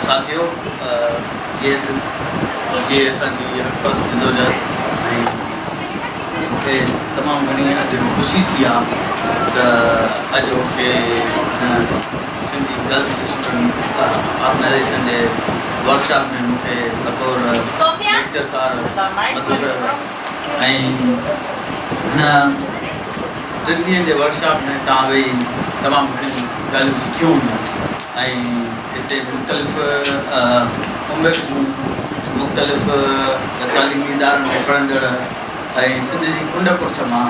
साथियों जी असांजी हटपस जिंदोजा मूंखे तमामु घणी अॼु ख़ुशी थी आहे त अॼु मूंखे सिंधी गर्ल्स स्टूडेंट ऑर्गेनाइजेशन जे वर्कशॉप में मूंखे बतौर लेक्चरकार मदद कयो ऐं हिन टिनि ॾींहंनि जे वर्कशॉप में तव्हां वेही तमामु घणियूं ॻाल्हियूं सिखियूं ऐं हिते मुख़्तलिफ़ उमिरि जूं मुख़्तलिफ़ तालीमी इदारनि में पढ़ंदड़ ऐं सिंध जी कुंड कुर्छ मां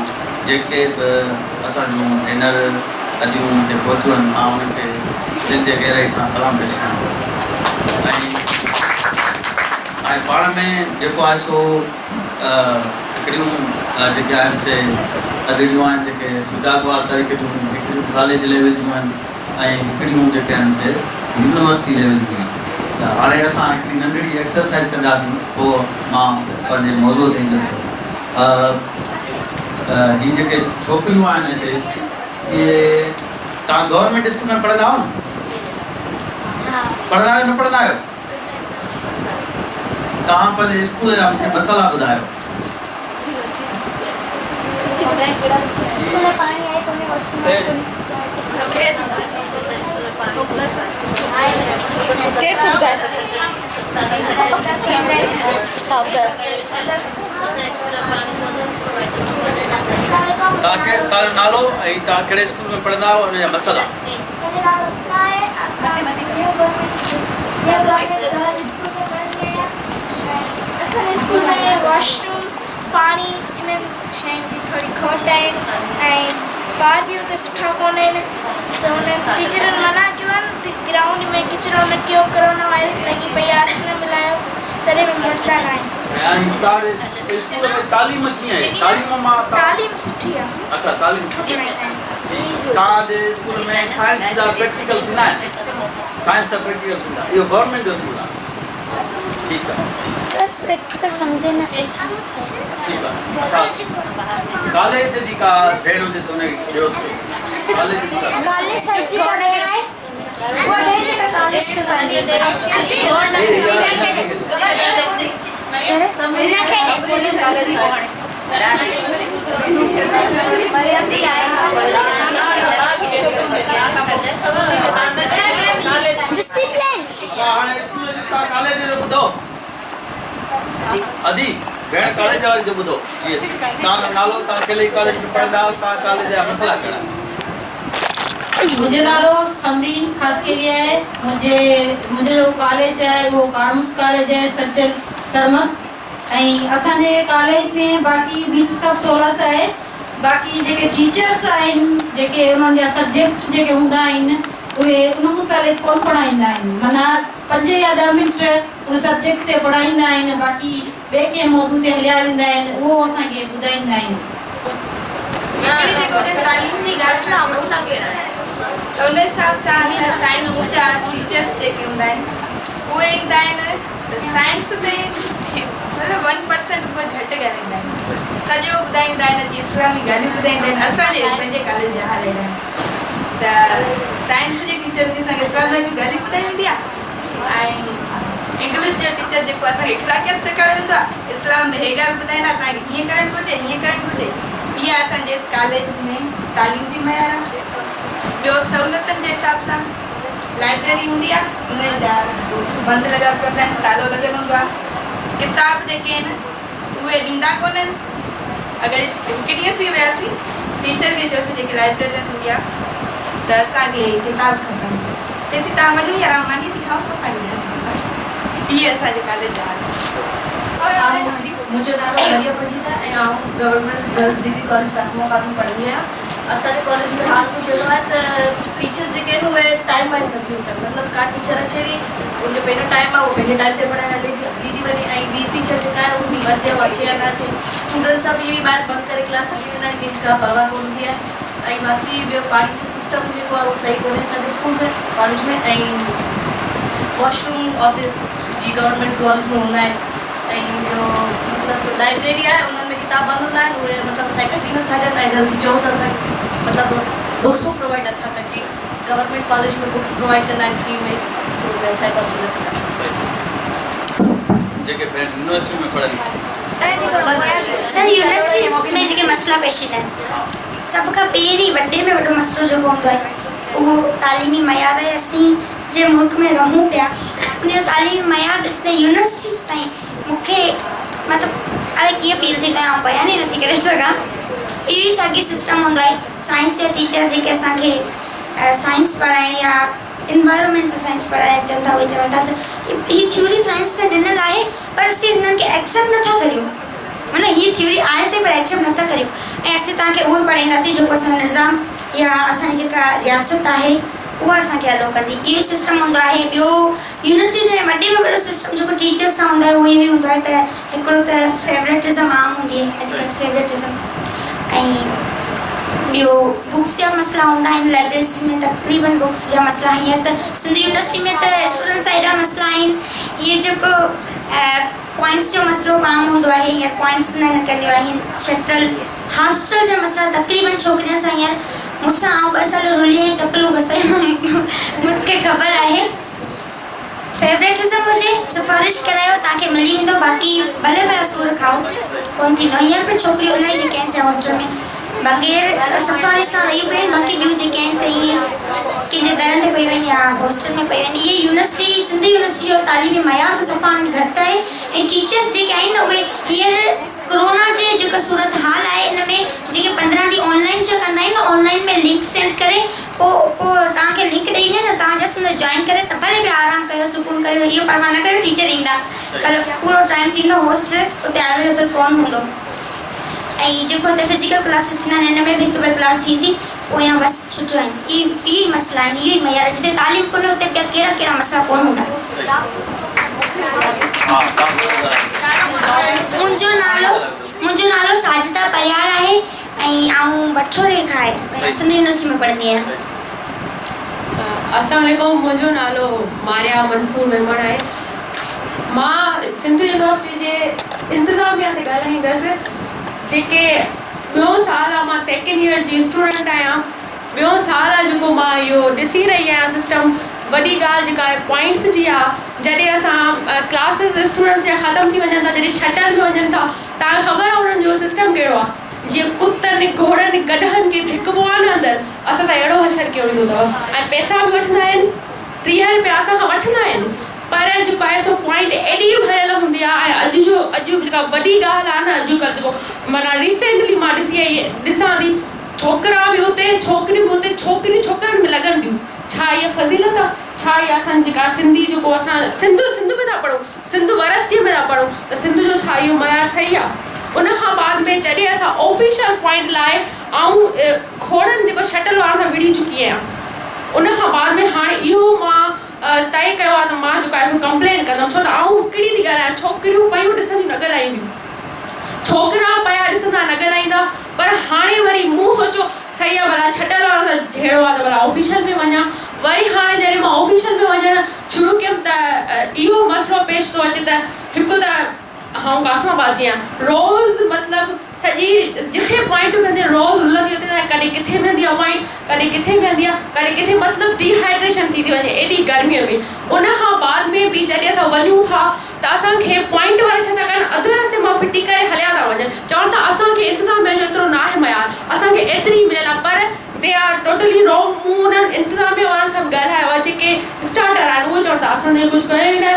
जेके बि असांजूं भेनर अॼु हुनखे पहुतियूं आहिनि मां उन्हनि खे दिलि जे गहराई सां सलाम पेश कयां ऐं पाण में जेको आहे सो हिकिड़ियूं जेके आहिनि से अदड़ियूं आहिनि जेके सुजागवार तरीक़े जूं हिकिड़ियूं कॉलेज लेवल जूं आहिनि ऐं हिकिड़ियूं जेके आहिनि से यूनिवर्सिटी लेवल जूं आहिनि त हाणे असां हिकिड़ी नंढड़ी एक्सरसाइज़ कंदासीं पोइ मां पंहिंजे मौज़ूअ ते ईंदुसि हीअ जेके छोकिरियूं आहिनि हिते इहे तव्हां गवर्नमेंट स्कूल में पढ़ंदा आहियो न पढ़ंदा आहियो न पढ़ंदा आहियो तव्हां पंहिंजे स्कूल जा मूंखे मसाला ॿुधायो तव्हांजो नालो ऐं तव्हां कहिड़े स्कूल में पढ़ंदा आहियो हुन जा मसाला वॉशरूम पानी इन्हनि शयुनि जी थोरी खोट आहे ऐं ॿार बि हुते सुठा कोन आहिनि त हुननि टीचरुनि मना कयो आहे न ग्राउंड में किचिरो न कयो कोरोना वायरस लॻी पई आहे न मिलायो तॾहिं बि मटंदा न आहिनि स्कूल में तालीम कीअं आहे तालीम सुठी आहे अच्छा तालीम सुठी आहे तव्हांजे स्कूल में साइंस जा प्रैक्टिकल थींदा आहिनि साइंस जा प्रैक्टिकल थींदा इहो गवर्नमेंट जो स्कूल आहे ठीक है प्रैक्टिकल समझे ना ठीक है कॉलेज जी का भेड़ हुजे तो ने ॿियो कॉलेज सच्ची का भेड़ है वो भेड़ का कॉलेज का डिसिप्लिन हाणे स्कूल का कॉलेज जो ॿुधो अदी भेण कॉलेज वारी जो ॿुधो जी तव्हांजो नालो तव्हां कहिड़े कॉलेज में पढ़ंदा आहियो तव्हां कॉलेज जा मसला कहिड़ा मुझे नालो समरीन खास के लिए है मुझे जो कॉलेज है वो कार्मस कॉलेज है सच्चल सरमस ऐं असांजे कॉलेज में बाक़ी भी सब सहूलियत है बाक़ी जेके टीचर्स आहिनि जेके उन्हनि जा सब्जेक्ट जेके हूंदा आहिनि उहे उन मुताबिक़ कोन पढ़ाईंदा आहिनि माना 5 या 10 मिंट उन सब्जेक्ट ते पढ़ाईंदा आहिनि बाक़ी ॿिए कंहिं मौज़ू ते हलिया वेंदा आहिनि उहो असांखे ॿुधाईंदा आहिनि तालीम जी ॻाल्हि आहे मसला कहिड़ा आहिनि त उन हिसाब सां साइंस जा टीचर्स जेके हूंदा आहिनि उहे ईंदा आहिनि त साइंस ते मतिलबु 1% उहे घटि ॻाल्हाईंदा आहिनि सॼो ॿुधाईंदा आहिनि जीअं इस्लामी ॻाल्हियूं ॿुधाईंदा आहिनि असांजे पंहिंजे कॉलेज जा हाल आहिनि त साइंस जे टीचर जी असांखे इस्लाम जूं ॻाल्हियूं ॿुधाई वेंदी आहे ऐं इंग्लिश जो टीचर जेको असांखे इख़्तिलाक़ियत सेखारियो वेंदो आहे इस्लाम में हे ॻाल्हि ॿुधाईंदा तव्हांखे हीअं करणु घुरिजे हीअं करणु घुरिजे इहा असांजे कॉलेज में तालीम जी मयार आहे ॿियो सहूलियतनि जे हिसाब सां लाइब्रेरी हूंदी आहे उन जा बंदि लॻा पिया हूंदा आहिनि तालो लॻियलु हूंदो आहे किताब जेके आहिनि उहे ॾींदा कोन आहिनि अगरि हिकु ॾींहं थी वियासीं टीचर खे चयोसीं जेकी लाइब्रेरी हूंदी आहे त असांखे किताब खपनि चए थी तव्हां वञो या मानी थी खाओ पोइ पंहिंजी इहे असांजे कॉलेज जा मुझे नालो मरियम मजीदा ऐं आउं government girls degree college Qasimabad में पढ़ंदी आहियां असांजे कॉलेज में हाल कुझु अहिड़ो आहे त टीचर्स जेके आहिनि उहे टाइम वाइज़ नथियूं अचनि मतिलबु का टीचर अचे थी उनजो पंहिंजो टाइम आहे उहो पंहिंजे टाइम ते पढ़ाइण हली थी वञे ऐं ॿी टीचर जेका आहे उहा बि मर्ज़ी आहे उहा अचे या न अचे स्टूडेंट सभु इहो ई ॿाहिरि बंदि करे क्लास हली वेंदा आहिनि कंहिंजी का परवाह कोन हूंदी आहे ऐं बाक़ी ॿियो पाणी जो सिस्टम जेको आहे उहो सही कोन्हे असांजे स्कूल में कॉलेज में ऐं वॉशरूम ऑफिस जी गवर्नमेंट कॉलेज में हूंदा आहिनि ऐं ॿियो मतिलबु लाइब्रेरी आहे उन्हनि में किताब बंदि हूंदा आहिनि उहे मतिलबु असांखे कढी नथा ॾियनि ऐं अगरि चओ त असांखे मतिलबु बुक्स प्रोवाइड नथा कनि गवर्नमेंट कॉलेज में बुक्स प्रोवाइड कंदा आहिनि फ्री में व्यवसाय पर जेके भेण यूनिवर्सिटी में पढ़नि सर यूनिवर्सिटी में जेके मसला पेश ईंदा आहिनि सभ खां पहिरीं वॾे में वॾो मसइलो जेको हूंदो आहे उहो तालीमी मयार आहे। असीं जे मुल्क में रहूं पिया उनजो तालीमी मयार ॾिसंदे यूनिवर्सिटीज़ ताईं मूंखे मतिलबु अरे कीअं फील थी कयां बयान ई नथी करे सघां। इहो ई साॻी सिस्टम हूंदो आहे साइंस जा टीचर जेके असांखे साइंस पढ़ाइण या इन्वायरमेंटल साइंस पढ़ाइणु चवनि था उहे चवनि था त हीअ थ्योरी साइंस में ॾिनल आहे पर असीं हिननि खे एक्सेप्ट नथा करियूं। माना हीअ थ्योरी आहे से पर एक्सेप्ट नथा करियूं ऐं असीं तव्हांखे उहो ई पढ़ाईंदासीं जेको असांजो निज़ाम या असांजी जेका रियासत आहे उहा असांखे अलो कंदी। इहो सिस्टम हूंदो आहे। ॿियो यूनिवर्सिटी में वॾे में वॾो सिस्टम जेको टीचर्स सां हूंदो आहे उहो इहो ई हूंदो आहे त हिकिड़ो त फेवरेटिज़म आम हूंदी आहे अॼुकल्ह फेवरेटिज़म ऐं ॿियो बुक्स जा मसइला हूंदा आहिनि। लाइब्रेरी में तक़रीबन बुक्स जा मसइला हींअर त सिंधी यूनिवर्सिटी में त स्टूडेंट्स सां एॾा मसइला आहिनि। हीअ जेको पॉइंट्स जो मसइलो आम हूंदो आहे हींअर पॉइंट्स न निकिरंदियूं आहिनि। शटल हॉस्टल जा मसइला तक़रीबन छोकिरियुनि सां हींअर मूंसां आउं 2 साल रुली ऐं चपलूं घसायूं मूंखे ख़बर आहे। फेवरेटिज़म हुजे सिफारिश करायो तव्हांखे मिली वेंदो बाक़ी भले भले सूर खाओ कोन थींदो। हींअर बि छोकिरियूं इलाही जेके आहिनि हॉस्टल में बग़ैर सिफारिश सां रही पियूं आहिनि। बाक़ी ॿियूं जेके आहिनि से ईअं कंहिंजे दरनि ते पई वञे या हॉस्टल में पई वञे। इहे यूनिवर्सिटी सिंधी यूनिवर्सिटी जो तालीमी मयार बि सफ़ा घटि आहे ऐं टीचर्स जेके आहिनि उहे हींअर कोरोना जे जेका सूरत हाल आहे इन में जेके 15 ॾींहं ऑनलाइन जा कंदा आहिनि ऑनलाइन में लिंक सेंड करे पोइ तव्हांखे लिंक ॾेई ॾिए न तव्हां जस्ट हुन जॉइन करे त भले बि आराम कयो सुकून कयो इहो परवाह न कयो टीचर ईंदा कल्ह पूरो टाइम थींदो होस्ट उते अवेलेबल कोन हूंदो। ऐं जेको हिते फिज़िकल क्लासिस थींदा आहिनि हिन में बि 1-2 क्लास थींदी पोइ या बसि छुटियूं आहिनि। इहे ई मसइला आहिनि इहो ई मयार जिते तालीम कोन्हे उते ॿिया कहिड़ा मसइला कोन हूंदा। मुंहिंजो नालो साजिदा परियार आहे ऐं आउं वठोरे खां सिंधी यूनिवर्सिटी में पढ़ंदी आहियां। अस्सलाम वालेकुम मुंहिंजो नालो मारिया मंसूर मेमण आहे। मां सिंधी यूनिवर्सिटी जे इंतिज़ामिया ते ॻाल्हाईंदसि। जेके ॿियों साल आहे मां 2nd ईयर जी स्टूडेंट आहियां। ॿियों साल आहे जेको मां इहो ॾिसी रही आहियां सिस्टम वॾी ॻाल्हि जेका आहे पॉइंट्स जी आहे। जॾहिं असां क्लासिस स्टूडेंट्स जा ख़तमु थी वञनि था जॾहिं शटल में वञनि था तव्हांखे ख़बर आहे उन्हनि जो सिस्टम कहिड़ो आहे। जीअं कुतनि घोड़नि गधनि खे धिकबो आहे न अंदरि असां सां अहिड़ो हशर कयो वेंदो अथव ऐं पैसा बि वठंदा आहिनि 30 रुपया असां खां वठंदा आहिनि पर जेको आहे सो पॉइंट एॾी भरियल हूंदी आहे। ऐं अॼु जेका वॾी ॻाल्हि आहे न अॼुकल्ह जेको माना रिसेंटली मां ॾिसां थी छोकिरा बि हुते छोकिरियूं बि हुते छोकिरियूं छोकिरनि में लॻनि थियूं। छा इहा फज़ीलत आहे? छा इहा असांजी जेका सिंधी जेको असां सिंध में था पढ़ूं सिंध यूनिवर्सिटी में था पढ़ूं त सिंध जो छा इहो मयार सही आहे? उन खां बाद में जॾहिं असां ऑफिशियल पॉइंट लाइ खोड़नि जेको शटल वारनि सां विड़ी चुकी आहियां उन खां बाद में हाणे इहो मां तय कयो आहे त मां जेको आहे सो कंप्लेन कंदमि। छो त हिकिड़ी थी ॻाल्हायां छोकिरियूं पयूं ॾिसंदियूं न ॻाल्हाईंदियूं छोकिरा पिया ॾिसंदा न ॻाल्हाईंदा पर हाणे वरी मूं सोचियो सही आहे भला छटल वारनि सां जहिड़ो आहे त भला ऑफिशियल में वञा। वरी हाणे जॾहिं मां ऑफिशियल में वञणु शुरू कयमि त इहो मसइलो पेश थो अचे त हिकु त आउं कासमाबाद जी आहियां रोज़ मतिलबु सॼी जिथे पॉइंट वेंदी आहे रोज़ रुलंदी हुते कॾहिं किथे वेंदी आहे पॉइंट कॾहिं किथे वेंदी आहे कॾहिं किथे मतिलबु डिहाइड्रेशन थी वञे एॾी गर्मीअ में। उन खां बाद में बि जॾहिं असां वञूं था त असांखे पॉइंट वारे छा था कनि अधु रस्ते मां फिटी करे हलिया था वञनि चवनि था असांखे इंतिज़ामिया जो एतिरो न आहे मयार असांखे एतिरी मिलियल आहे पर दे आर टोटली रॉन्ग। मूं उन्हनि इंतिज़ामिया वारनि सां बि ॻाल्हायो आहे जेके स्टार्टर आहिनि उहे चवनि था असांजे कुझु कयो ई न।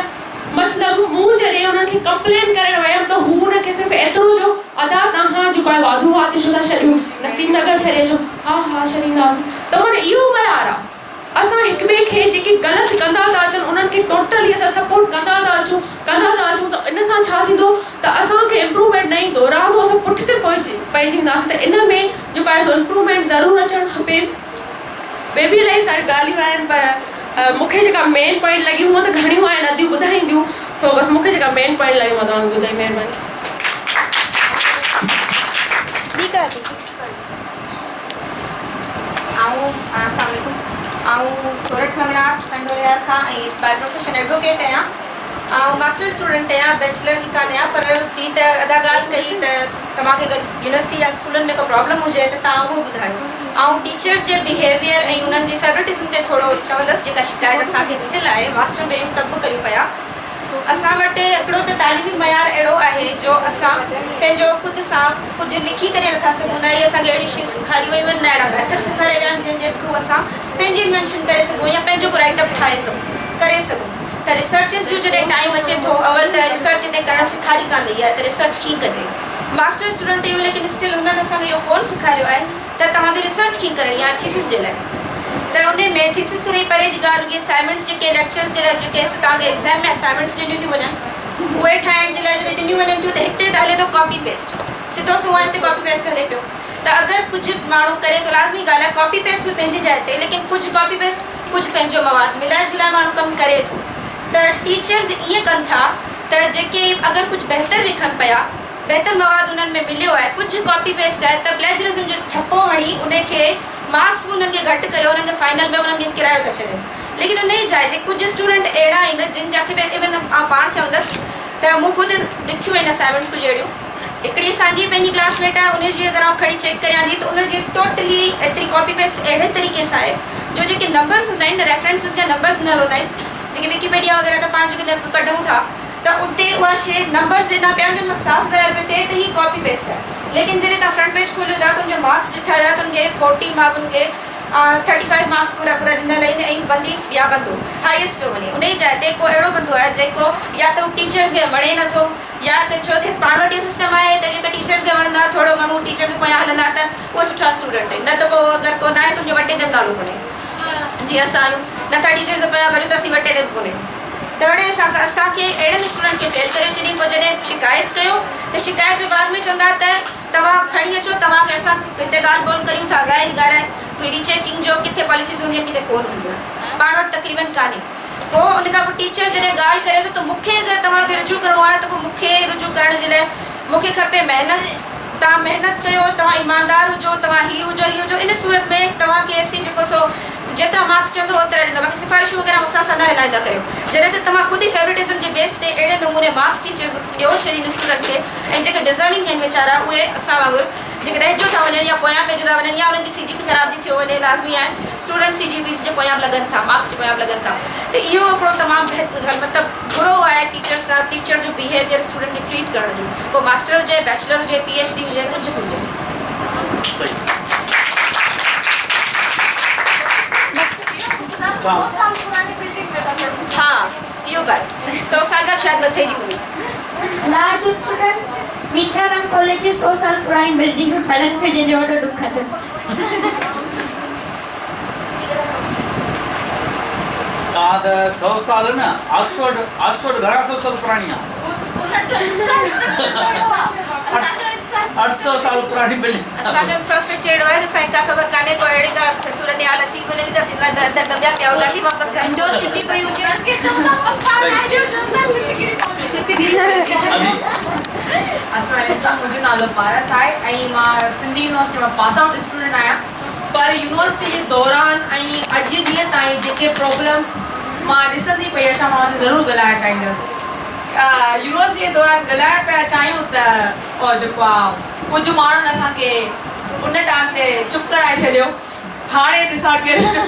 मतिलबु मूं जॾहिं उन्हनि खे कंप्लेन करणु वियमि त हू हुनखे सिर्फ़ु एतिरो जो अदा तव्हां जेको आहे वाधू आतिश था छॾियो नसीम नगर छॾे जो हा छॾींदासीं त माना इहो मयार आहे। असां हिक ॿिए खे जेके ग़लति कंदा था अचनि उन्हनि खे टोटली असां सपोर्ट कंदा था अचूं त इन सां छा थींदो त असांखे इम्प्रूवमेंट न ईंदो रहंदो असां पुठिते पइजी वेंदासीं। त इन में जेको आहे सो इम्प्रूवमेंट ज़रूरु अचणु खपे। ॿिए बि इलाही सारी ॻाल्हियूं आहिनि पर मूंखे जेका मेन पॉइंट लॻियूं हूअं त घणियूं आहिनि अदियूं ॿुधाईंदियूं सो बसि मूंखे जेका मेन पॉइंट लॻियूं मां तव्हांखे ॿुधाई महिरबानी। सोरठ मंगनाथ खंडोलिया खां ऐं बाय प्रोफेशन एडवोकेट आहियां। मास्टर स्टूडेंट आहियां, बैचलर जी कान आहियां, पर जी त अदा ॻाल्हि कई त तव्हांखे यूनिवर्सिटी या स्कूलनि में को प्रॉब्लम हुजे त तव्हां उहो ॿुधायो। ऐं टीचर्स जे बिहेवियर ऐं उन्हनि जी फेवरेटिज़म ते थोरो चवंदसि, जेका शिकायत असांखे स्टिल आहे, मास्टर में तब करियूं पिया। असां वटि हिकिड़ो त तालीमी मयार अहिड़ो आहे जो असां पंहिंजो ख़ुदि सां कुझु लिखी करे नथा सघूं, न ई असांखे अहिड़ियूं शयूं सेखारी वयूं आहिनि, न अहिड़ा मेथड सेखारे विया आहिनि जंहिंजे थ्रू असां पंहिंजी इन्वेंशन करे सघूं या पंहिंजो को राइटअप ठाहे सघूं करे सघूं। त रिसर्चिस जो जॾहिं टाइम अचे थो, अवल त रिसर्च ते करणु सेखारी कान वई आहे त रिसर्च कीअं कजे। मास्टर स्टूडेंट इहो, लेकिन स्टिल हुननि असांखे इहो कोन सेखारियो आहे त तव्हांखे रिसर्च कीअं करणी आहे थीसिस जे लाइ। त उन में थीसिस करे परे जी ॻाल्हि हुई, असाइनमेंट्स जेके लेक्चर्स जे लाइ जेके तव्हांखे एग्ज़ाम में असाइनमेंट्स ॾिनियूं थियूं वञनि, उहे ठाहिण जे लाइ जॾहिं ॾिनियूं वञनि थियूं त हिते त हले थो कॉपी पेस्ट, सिधो सुवाइण ते कॉपी पेस्ट हले पियो। त अगरि कुझु माण्हू करे थो, लाज़मी ॻाल्हि आहे कॉपी पेस्ट बि पंहिंजी जाइ ते, लेकिन कुझु कॉपी पेस्ट कुझु पंहिंजो मवाद मिलाए जुलाए माण्हू कमु करे थो। त टीचर्स ईअं कनि था त जेके अगरि कुझु बहितर लिखनि पिया, बहितर मवाद उन्हनि में मिलियो आहे, कुझु कॉपी पेस्ट आहे, त प्लेजरिज़म जो ठपो हणी उनखे मार्क्स बि उन्हनि खे घटि कयो, उन्हनि खे फाइनल में उन्हनि खे किरायो करे छॾियो। लेकिन उन ई जाइ ते कुझु स्टूडेंट अहिड़ा आहिनि जिन जा इवन पाण चवंदसि त मूं ख़ुदि ॾिठियूं आहिनि असाइनमेंट्स कुझु अहिड़ियूं। हिकिड़ी असांजी पंहिंजी क्लासमेट आहे, उनजी अगरि आउं खणी चेक करियां थी त उनजी टोटली एतिरी कॉपी पेस्ट अहिड़े तरीक़े सां आहे जो जेके नंबर्स हूंदा आहिनि, रेफरेंसिस जा नंबर्स ॾिनल हूंदा आहिनि, जेके विकीपीडिया वग़ैरह त पाण जेके कढूं था त उते उहा शइ नंबर्स ॾिना पिया आहिनि, जिन साफ़ ज़ाहिर पियो थिए त हीअ कॉपी पेस्ट आहे। लेकिन जॾहिं तव्हां फ्रंट पेज खोलियो था त उनजा मार्क्स ॾिठा विया त उनखे 40 मां उनखे 35 मार्क्स पूरा ॾिनल आहिनि ऐं बंदी या बंदो हाईएस्ट पियो वञे। उन ई जाइ ते को अहिड़ो बंदो आहे जेको या त टीचर्स खे वणे नथो, या त छो त पाण वटि इहो सिस्टम आहे त जेके टीचर्स खे वणंदा, थोरो घणो टीचर्स पोयां हलंदा त उहे सुठा स्टूडेंट आहिनि, न त पोइ अगरि को न आहे तुंहिंजो वटे ते नालो कोन्हे। जीअं असां आहियूं, नथा टीचर्स पोयां वञूं त असीं वटे ते बि कोन्हे। त ओड़े हिसाब सां असांखे अहिड़नि स्टूडेंट्स खे फेल करे छॾी। पोइ जॾहिं शिकायत कयो त शिकायत जे बाद में चवंदा त तव्हां खणी अचो, तव्हांखे असां हिते ॻाल्हि ॿोल करियूं था, ज़ाहिर ॻाल्हि आहे कोई रीचेकिंग जो किथे पॉलिसीज़ हूंदियूं आहिनि, किथे कोन हूंदियूं आहिनि, पाण वटि तक़रीबन कान्हे। पोइ उन खां पोइ टीचर जॾहिं ॻाल्हि करे थो त मूंखे अगरि तव्हांखे रुजू करिणो आहे त पोइ मूंखे रुजू करण जे लाइ मूंखे खपे महिनत। तव्हां महिनत कयो, तव्हां ईमानदार हुजो, तव्हां हीअ हुजो हीअ हुजो, इन सूरत में तव्हांखे असीं जेको सो जेतिरा मार्क्स चवंदो ओतिरा ॾींदा, बाक़ी सिफ़ारिशूं वग़ैरह मूंसां सां न हलाईंदा करियो। जॾहिं त तव्हां ख़ुदि ई फेवरेटिज़म जे बेस ते अहिड़े नमूने मार्क्स टीचर्स ॾियो छॾीनि स्टूडेंट्स खे, ऐं जेके डिज़र्विंग आहिनि वीचारा उहे असां वांगुरु जेके रहिजो था वञनि या पोयां पइजो था वञनि, या उन्हनि जी CGP ख़राब थी थियो वञे, लाज़मी आहे स्टूडेंट CGPs जे पोयां बि लॻनि था, मार्क्स जे पोयां बि लॻनि था। त इहो हिकिड़ो तमामु मतिलबु बुरो आहे टीचर्स सां, टीचर जो बिहेवियर स्टूडेंट खे ट्रीट करण जो। पोइ मास्टर हुजे, बैचलर हुजे, PhD हुजे, कुझु बि हुजे। हाँ, इहो ॻाल्हि 100 साल खां शायदि मथे जी हूंदी। लार्ज स्टूडेंट मीठाराम कॉलेज जी 100 साल पुरानी बिल्डिंग में पढ़नि पियो, जंहिंजो वॾो ॾुख अथनि। तव्हां त 100 साल न, ऑक्सफोर्ड घणा 100 साल पुराणी आहे? 800 साल पुरानी बिल्डिंग। असांजो इंफ्रास्ट्रक्चर अहिड़ो आहे जो असांखे का ख़बर कान्हे, को अहिड़ी का सूरत हाल अची वञे त असीं दॿिया पिया हूंदासीं वापसि घर। मुंहिंजो नालो पारस आहे ऐं मां सिंधी यूनिवर्सिटी मां पास आउट स्टूडेंट आहियां। पर यूनिवर्सिटी जे दौरान ऐं अॼु ॾींहं ताईं जेके प्रॉब्लम्स मां ॾिसंदी पई अचां, मां हुनखे ज़रूरु ॻाल्हाइणु चाहींदसि। यूनिवर्सिटी जे दौरान ॻाल्हाइण पिया चाहियूं त जेको आहे कुझु माण्हुनि असांखे उन टाइम ते चुप कराए छॾियो। हाणे ॾिसां केरु चुप,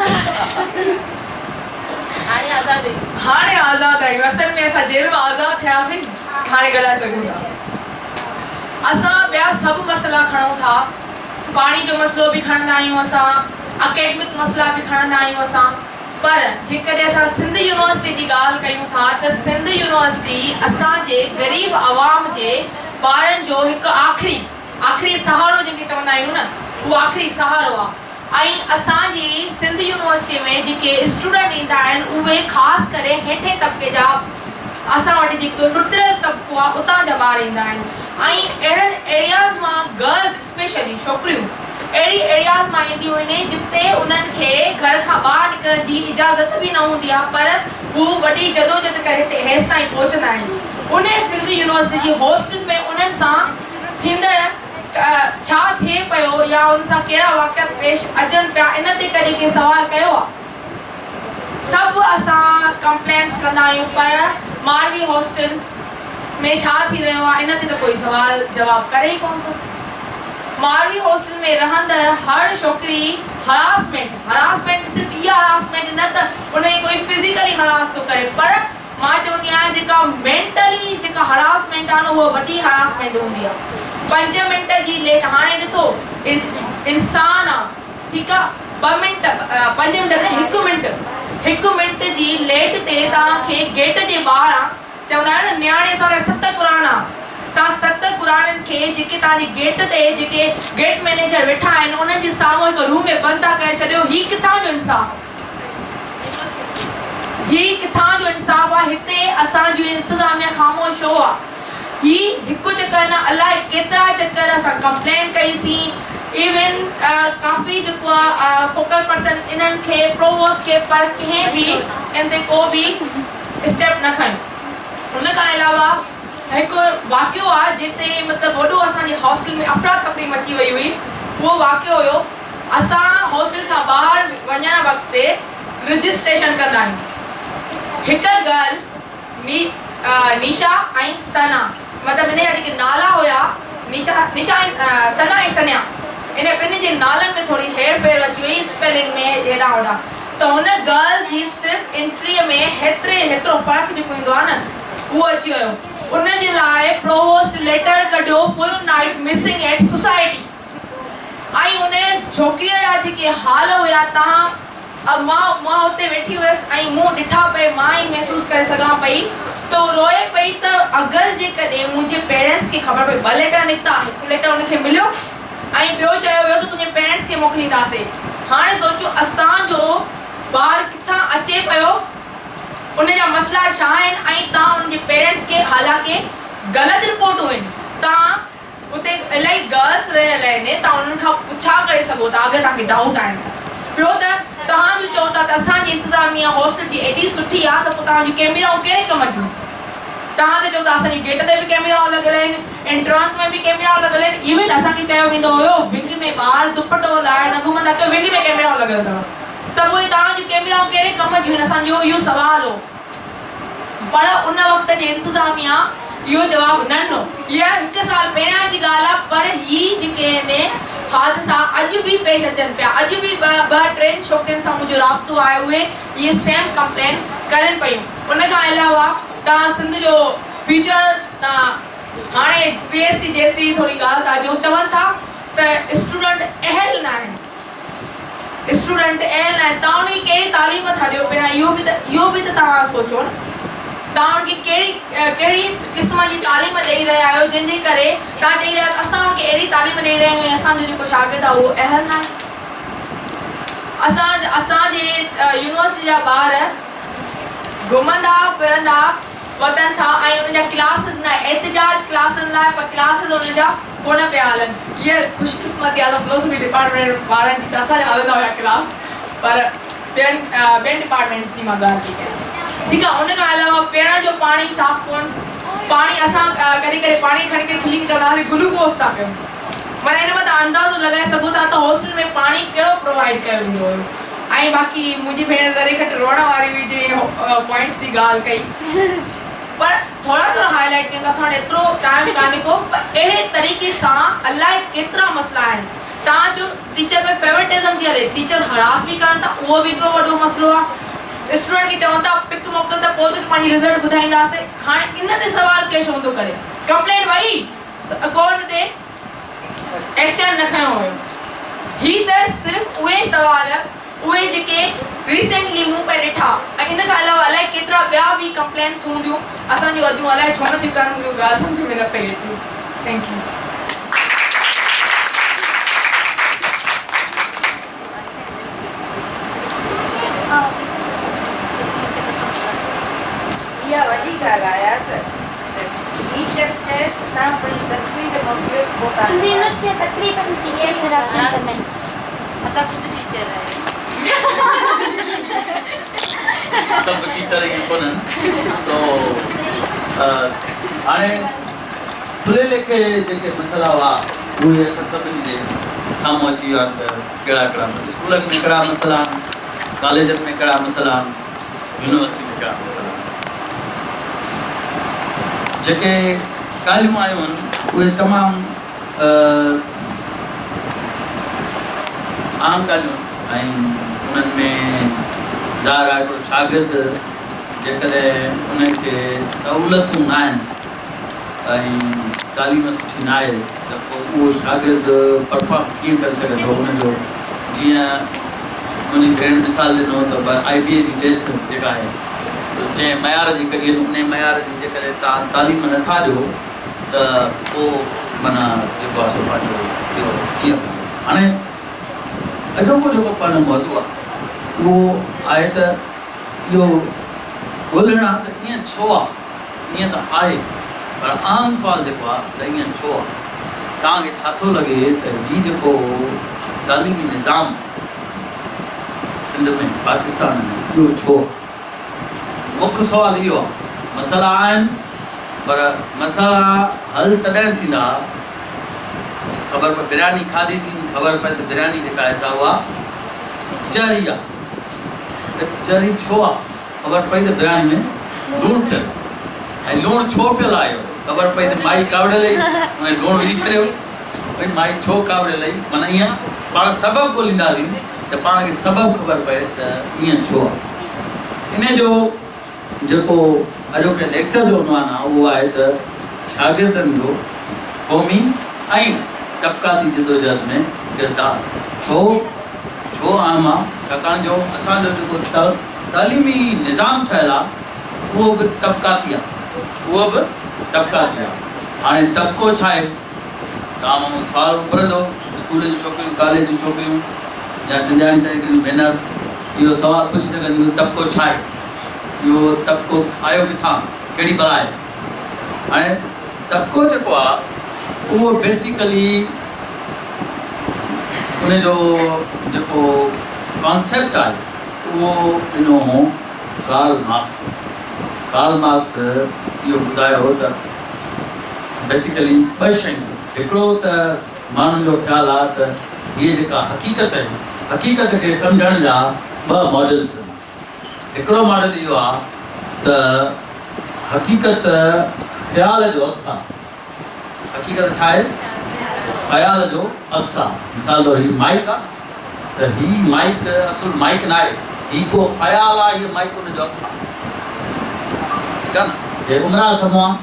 हाणे आज़ादु आहियूं। असल में असां जेल में आज़ादु थियासीं, हाणे ॻाल्हाए सघूं था। असां ॿिया सभु मसइला खणूं था, पाणी जो मसइलो बि खणंदा आहियूं असां, अकेडमिक मसइला बि खणंदा आहियूं असां। पर जेकॾहिं असां सिंध यूनिवर्सिटी जी ॻाल्हि कयूं था त सिंध यूनिवर्सिटी असांजे ग़रीब आवाम जे ॿारनि जो हिकु आख़िरी सहारो जंहिंखे चवंदा आहियूं न, उहो आख़िरी सहारो आहे। ऐं असांजी सिंध यूनिवर्सिटी में जेके स्टूडेंट ईंदा आहिनि उहे ख़ासि करे हेठे तबिके जा, असां वटि जेको ॾुतरियल तबिको आहे उतां जा ॿार ईंदा आहिनि। ऐं अहिड़नि एरियाज़ मां गर्ल्स स्पेशली छोकिरियूं अहिड़ी एरियाज़ मां ईंदियूं आहिनि जिते उन्हनि खे घर खां ॿाहिरि निकिरण जी इजाज़त बि न हूंदी आहे, पर हू वॾी जदोजहद करे हिते हेसि ताईं पहुचंदा आहिनि। उन सिंध यूनिवर्सिटी जी हॉस्टल में उन्हनि सां थींदड़ छा थिए पियो या उन सां कहिड़ा वाक़ियात पेश अचनि पिया, इन ते कॾहिं कंहिं सवाल कयो आहे? सभु असां कंप्लेंट्स कंदा आहियूं, पर मारवी हॉस्टल में छा थी रहियो आहे इन ते त कोई सवाल जवाब करे ई कोन थो। मारवी हॉस्टल में रहंदड़ हर छोकिरी हरासमेंट सिर्फ़ इहा हरासमेंट न त उनखे कोई फिज़िकली हरास थो करे, पर मां चवंदी आहियां जेका मेंटली जेका हरासमेंट आहे न उहा वॾी हरासमेंट हूंदी आहे। 5 मिंट जी लेट, हाणे ॾिसो इंसान आहे ठीकु आहे, 2 मिंट 5 मिंट न 1 मिंट जी लेट ते तव्हांखे गेट जे ॿाहिरि आहे चवंदा आहिनि न नियाणे सां 7 क़ुरान आहे, तव्हां 7 क़ुराननि खे जेके तव्हांजी गेट ते जेके गेट मैनेजर वेठा आहिनि उन्हनि जे साम्हूं हिकु रूम में बंदि था करे छॾियो, ही किथां जो इंसाफ़ आहे? हिते असांजो इंतिज़ामिया ख़ामोश छो आहे? ही हिकु चक्कर न अलाए केतिरा चक्कर असां कंप्लेन कईसीं, इवन काफ़ी जेको आहे फोकल पर्सन इन्हनि खे प्रोवोस्ट खे, पर कंहिं बि इन ते को बि स्टेप न खयो। हुन खां अलावा हिकु वाक़ियो आहे जिते मतिलबु वॾो असांजे हॉस्टल में अफ़रा तफ़री मची वई हुई। उहो वाक़ियो हुयो, असां हॉस्टल खां ॿाहिरि वञण वक़्तु रजिस्ट्रेशन कंदा आहियूं। हिकु गर्ल निशा ऐं सना, मतिलबु इन जा जेके नाला हुया निशा ऐं सना ऐं सन्या, इन ॿिनि जे नालनि में थोरी हेर फेर अची वई, स्पेलिंग में हेॾा होॾा, त हुन गर्ल जी सिर्फ़ु एंट्रीअ में हेतिरो फ़र्क़ु जेको ईंदो आहे न उहो अची वियो। उन जे लाइ प्रोवोस्ट लेटर कढियो, full night missing eight society. ऐं उन छोकिरीअ जा जेके हाल हुया, तव्हां मां हुते वेठी हुयसि ऐं मूं ॾिठा पई, मां ई महसूसु करे सघां पई त रोए पई त अगरि जेकॾहिं मुंहिंजे पेरेंट्स खे ख़बर पई, 2 लेटर निकिता, हिकु लेटर उनखे मिलियो ऐं ॿियो चयो वियो त तुंहिंजे पेरेंट्स खे मोकिलींदासीं। हाणे सोचो असांजो ॿारु किथां अचे पियो, उनजा मसइला छा आहिनि, ऐं तव्हां उनजे पेरेंट्स खे हालांकि ग़लति रिपोर्टूं आहिनि, तव्हां उते इलाही गर्ल्स रहियल आहिनि, तव्हां उन्हनि खां पुछा करे सघो था अगरि तव्हांखे डाउट आहिनि। ॿियो त तव्हांजो चओ था त असांजी इंतिज़ामिया हॉस्टल जी एॾी सुठी आहे त पोइ तव्हांजी कैमराऊं कहिड़े कम जूं? तव्हां त चओ था असांजी गेट ते बि कैमराऊं लॻल आहिनि, एंट्रांस में बि कैमराऊं लॻल आहिनि, इवन असांखे चयो वेंदो हुयो विंग में ॿार दुपटो लाहे न घुमंदा कयो, विंग में कैमराऊं लॻल अथव, त उहे तव्हांजी कैमराऊं कहिड़े कम जूं आहिनि? असांजो इहो सुवालु हो, पर उन वक़्त जे इंतिज़ामिया इहो जवाबु न ॾिनो। इहा 1 साल पहिरियां जी ॻाल्हि आहे, पर ही जेके आहिनि हादसा अॼु बि पेश अचनि पिया। अॼु बि 2-3 छोकिरियुनि सां मुंहिंजो राब्तो आहे, उहे इहे सेम कंप्लेन करनि पियूं। उन खां अलावा तव्हां सिंध जो फ्यूचर, तव्हां हाणे PhD जेसी थोरी ॻाल्हि था जो चवनि था त स्टूडेंट अहल न आहिनि, तव्हां उनखे कहिड़ी तालीम था ॾियो? पहिरियां इहो बि त तव्हां सोचो न, तव्हां उनखे कहिड़ी क़िस्म जी तालीम ॾेई रहिया आहियो जंहिंजे करे तव्हां चई रहिया आहियो असां उनखे अहिड़ी तालीम ॾेई रहिया आहियूं, असांजो जेको शागिर्द आहे उहो अहल न आहे। असांजे यूनिवर्सिटी जा ॿार घुमंदा फिरंदा वतन था ऐं उनजा क्लासिस न एहतिजाज क्लासनि लाइ, पर क्लासिस उनजा कोन पिया हलनि। हीअ ख़ुशकिस्मती आहे फिलोसफी डिपार्टमेंट ॿारनि जी, त असांजा हलंदा हुया क्लास, पर ॿियनि डिपार्टमेंट्स जी मां ॻाल्हि थी कयां, ठीकु आहे। उन खां अलावा पीअण जो पाणी साफ़ कोन, पाणी असां कॾहिं कॾहिं पाणी खणी करे खिली चवंदा हुआसीं ग्लूकोस था पियूं, माना हिन में तव्हां अंदाज़ो लॻाए सघो था त हॉस्टल में पाणी कहिड़ो प्रोवाइड कयो वेंदो हुयो। ऐं बाक़ी मुंहिंजी भेण ज़रे घटि रोअण वारी हुई जे पॉइंट्स जी ॻाल्हि कई, पर थोरा हाईलाइट कयूं था, असां वटि एतिरो टाइम कान्हे को, पर अहिड़े तरीक़े सां अलाए केतिरा मसइला आहिनि। तव्हां चओ टीचर में फेवरेटिज़म थी हले, टीचर हरास बि कनि था, उहो बि हिकिड़ो वॾो मसइलो आहे। स्टूडेंट खे चवनि था पिक मोकिल त पोइ तोखे पंहिंजी रिज़ल्ट ॿुधाईंदासीं। हाणे इन ते सवाल केरु छो थो करे? कंप्लेन वई कोन ते एक्शन न खयो हुयो। ही त सिर्फ़ु उहे सवाल उहे जेके रिसेंटली मूं पे ॾिठा, ऐं इन खां अलावा अलाए केतिरा ॿिया बि कंप्लेंट्स हूंदियूं असांजूं अधूं अलाए छो न थियूं कनि, मूंखे ॻाल्हि सम्झ में न पई अचे। Thank U. इहा वॾी ॻाल्हि आहे त टीचर चए तव्हां पंहिंजी तस्वीर मोकिलियो, पोइ सिंधी यूनिवर्सिटी तकरीबन टीचर्स हरासमेंट कंदा आहिनि। मतिलबु ख़ुदि टीचर आहे, सब टीचर ही कोन्हनि, तो हाणे खुले लेखे जेके मसइला हुआ उहे असां सभिनी जे साम्हूं अची विया त कहिड़ा स्कूलनि में कहिड़ा मसइला आहिनि, कॉलेजनि में कहिड़ा मसइला आहिनि, यूनिवर्सिटी में कहिड़ा मसइला आहिनि। जेके ॻाल्हियूं आयूं आहिनि उहे तमामु आम ॻाल्हियूं ऐं उन्हनि में ज़ाहिर आहे हिकिड़ो शागिर्दु जेकॾहिं उनखे सहूलियतूं न आहिनि ऐं तालीम सुठी न आहे त पोइ उहो शागिर्दु परफॉर्म कीअं करे सघंदो उनजो। जीअं मुंहिंजी भेण मिसाल ॾिनो त IBA जी टेस्ट जेका आहे जंहिं मयार जी कढी उन मयार जी जेकॾहिं तव्हां तालीम नथा ॾियो त पोइ माना जेको आहे सो पंहिंजो इहो कीअं हाणे अॼोको जेको पंहिंजो मौज़ू आहे उहो आहे त इहो ॻोल्हणु आहे त ईअं छो आहे। ईअं त आहे पर आम सुवालु जेको आहे त ईअं छो आहे। तव्हांखे छा थो लॻे त हीउ जेको तालीमी निज़ाम सिंध में पाकिस्तान में इहो छो मुख्य सुवालु इहो आहे। मसइला आहिनि पर मसइला हल तॾहिं थींदा ख़बर पए बिरयानी खाधीसीं ख़बर पए त बिरयानी जेका आहे सा उहा जरी आहे त जरी छो आहे ख़बर पई त बिरयानी में लूणु पियल ऐं लूणु छो पियल आहे ख़बर पई त माई कावड़े लही ऐं लूणु विझी छॾियो भई माई छो कावड़े लही माना ईअं पाण सबबु ॻोल्हींदासीं त पाण खे सबबु ख़बर पए त ईअं छो आहे। इन जो जेको अॼोके लेक्चर जो उनवान आहे उहो आहे त शागिर्दनि जो क़ौमी ऐं तबक़ाती जदोजहद में किरदारु छो आम आहे छाकाणि जो असांजो जेको तालीमी निज़ाम ठहियलु आहे उहो बि तबक़ाती आहे हाणे तबिको छा आहे तव्हां माण्हू सुवालु उभरंदो स्कूल जी छोकिरियूं कॉलेज जी छोकिरियूं या सिंधियाणी तरीक़े जूं भेनर इहो सुवालु पुछी सघंदियूं तबिको छा आहे इहो तबिको आयो किथां कहिड़ी बला आहे। हाणे तबिको जेको आहे उहो बेसिकली उनजो जेको कॉन्सेप्ट आहे उहो ॾिनो हो कार्ल मार्क्स इहो ॿुधायो त बेसिकली ॿ शयूं हिकिड़ो त माण्हुनि जो ख़्यालु आहे त इहे जेका हक़ीक़त आहिनि हक़ीक़त खे सम्झण जा ॿ मॉडल्स आहिनि। हिकिड़ो मॉडल इहो आहे त हक़ीक़त ख़्याल जो अक्स आहे। हक़ीक़त छा आहे ख़्याल जो अक्स आहे। मिसाल तौरु हीउ माइक आहे त हीउ माइक असुलु माइक न आहे हीउ को ख़्यालु आहे हीउ माइक उनजो अक्स आहे ठीकु आहे न। हे उमरा समूह आहे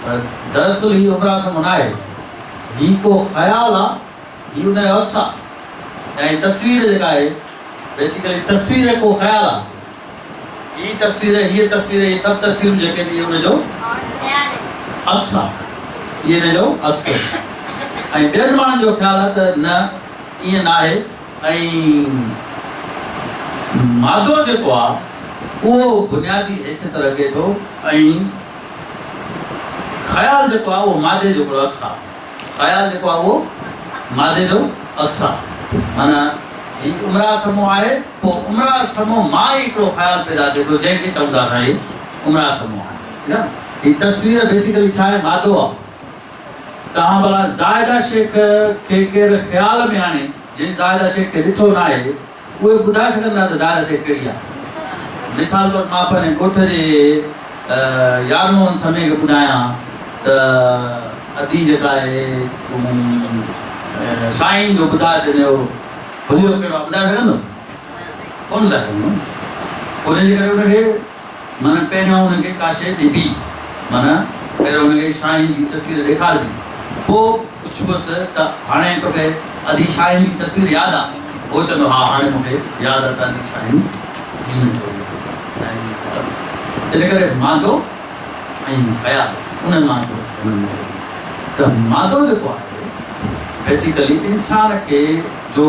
पर दरअसल हीउ उमरा समूह न आहे हीउ को ख़्यालु आहे हीउ उनजो अक्स आहे। ऐं तस्वीर जेका आहे बेसिकली तस्वीर को ख़्यालु आहे हीअ तस्वीर इहे सभु तस्वीरूं जेके इहे उनजो अक्स आहे इहे हिनजो अक्स ऐं ॿियनि माण्हुनि जो ख़्यालु आहे त न ईअं न आहे ऐं मादो जेको आहे उहो बुनियादी हैसियत रखे थो ऐं ख़्यालु जेको आहे उहो मादे जो हिकिड़ो अक्स आहे। ख़्यालु जेको आहे उहो मादे जो अक्स आहे माना हीउ उमरा समूह आहे पोइ उमरा समूह मां ई हिकिड़ो ख़्यालु पैदा थिए थो जंहिंखे चवंदा था हीउ उमरा समूह आहे ठीकु आहे। हीअ तस्वीर बेसिकली छा आहे मादो आहे। तव्हां भला ज़ाहिदा शेख खे केरु ख़्याल में आणे जिन ज़ाहिदा शेख खे ॾिठो न आहे उहे ॿुधाए सघंदा त ज़ाहिदा शेख कहिड़ी आहे। मिसाल तौरु मां पंहिंजे ॻोठ जे यारहों समय खे ॿुधायां त अदी जेका आहे साईं जो ॿुधाए ॾिनो भुलियो कहिड़ो आहे ॿुधाए सघंदो कोन ॿुधाए सघंदो उनजे करे उनखे माना पहिरियों उनखे का शइ ॾिबी माना पहिरियों उनखे साईं जी तस्वीर ॾेखारबी पोइ पुछबसि त हाणे तोखे अदी साईं जी तस्वीर यादि आहे उहो चवंदो हा हाणे मूंखे यादि आहे त अदी साईं इन करे मादो ऐं ख़्यालु उन मां त मादो जेको आहे बेसिकली इंसान खे जो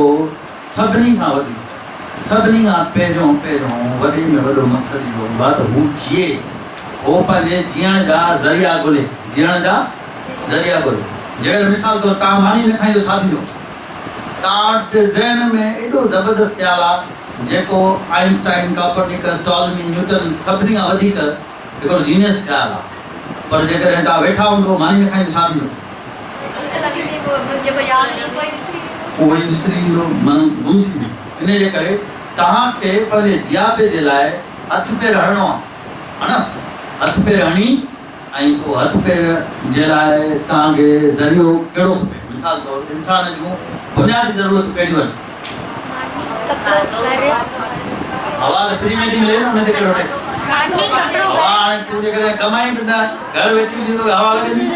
सभिनी खां पहिरियों वॾे में वॾो मक़सदु इहो हूंदो आहे त हू जीए उहो पंहिंजे जीअण जा ज़रिया ॻोल्हे जेकर मिसाल तौरु तव्हां मानी न खाईंदो छा थींदो तव्हां वटि ज़हन में एॾो ज़बरदस्त ख़्यालु आहे जेको आइंस्टाइन कॉपरनिकस टॉलमी न्यूटन सभिनी खां वधीक हिकिड़ो जीनियस ख़्यालु आहे पर जेकॾहिं तव्हां वेठा हूंदो मानी न खाईंदो छा थींदो उहो ई विसरी ईंदो माना गुम थींदो। इन जे करे तव्हांखे पंहिंजे जियाबे जे लाइ हथु पेर हणणो आहे हा न हथु पेर हणी ऐं पोइ हथ पेर जे लाइ तव्हांखे ज़रियो कहिड़ो खपे? मिसाल तौरु इंसान जूं बुनियादी ज़रूरत कहिड़ियूं आहिनि? हवा त फ्री में थी मिले न, हुन ते कहिड़ो टैक्स? हवा हाणे तूं जेकॾहिं कमाई बि न घर वेठी हुजे त हवा लॻंदी।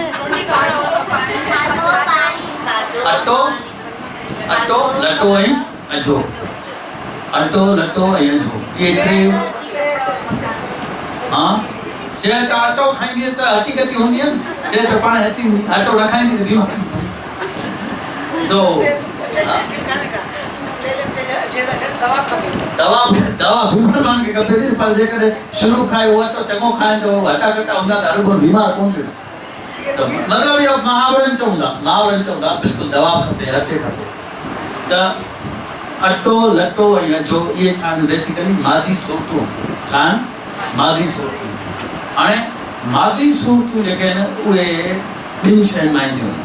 अटो अटो लटो ऐं अझो, अटो लटो ऐं अझो, इहे टे। हा सिहत अटो खाईंदी त हटी कटी हूंदी आहे न, सिहत पाण अची अटो न खाईंदी त बीमार थी पवंदी। सो दवा बीमार माण्हुनि खे खपे थी, पर जेकॾहिं शुरू खाए उहो अटो चङो खाए थो, हटा कटा हूंदा त रुॻो बीमार कोन थींदा। मतिलबु इहो महावरनि चवंदा बिल्कुलु दवा खपे, रसे खपे। त अटो लटो ऐं अझो इहे छा आहिनि? बेसिकली मादी सूरतूं छा आहिनि? मादी सूरतूं। हाणे मादी सूरतूं जेके आहिनि उहे ॿिनि शयुनि मां ईंदियूं आहिनि।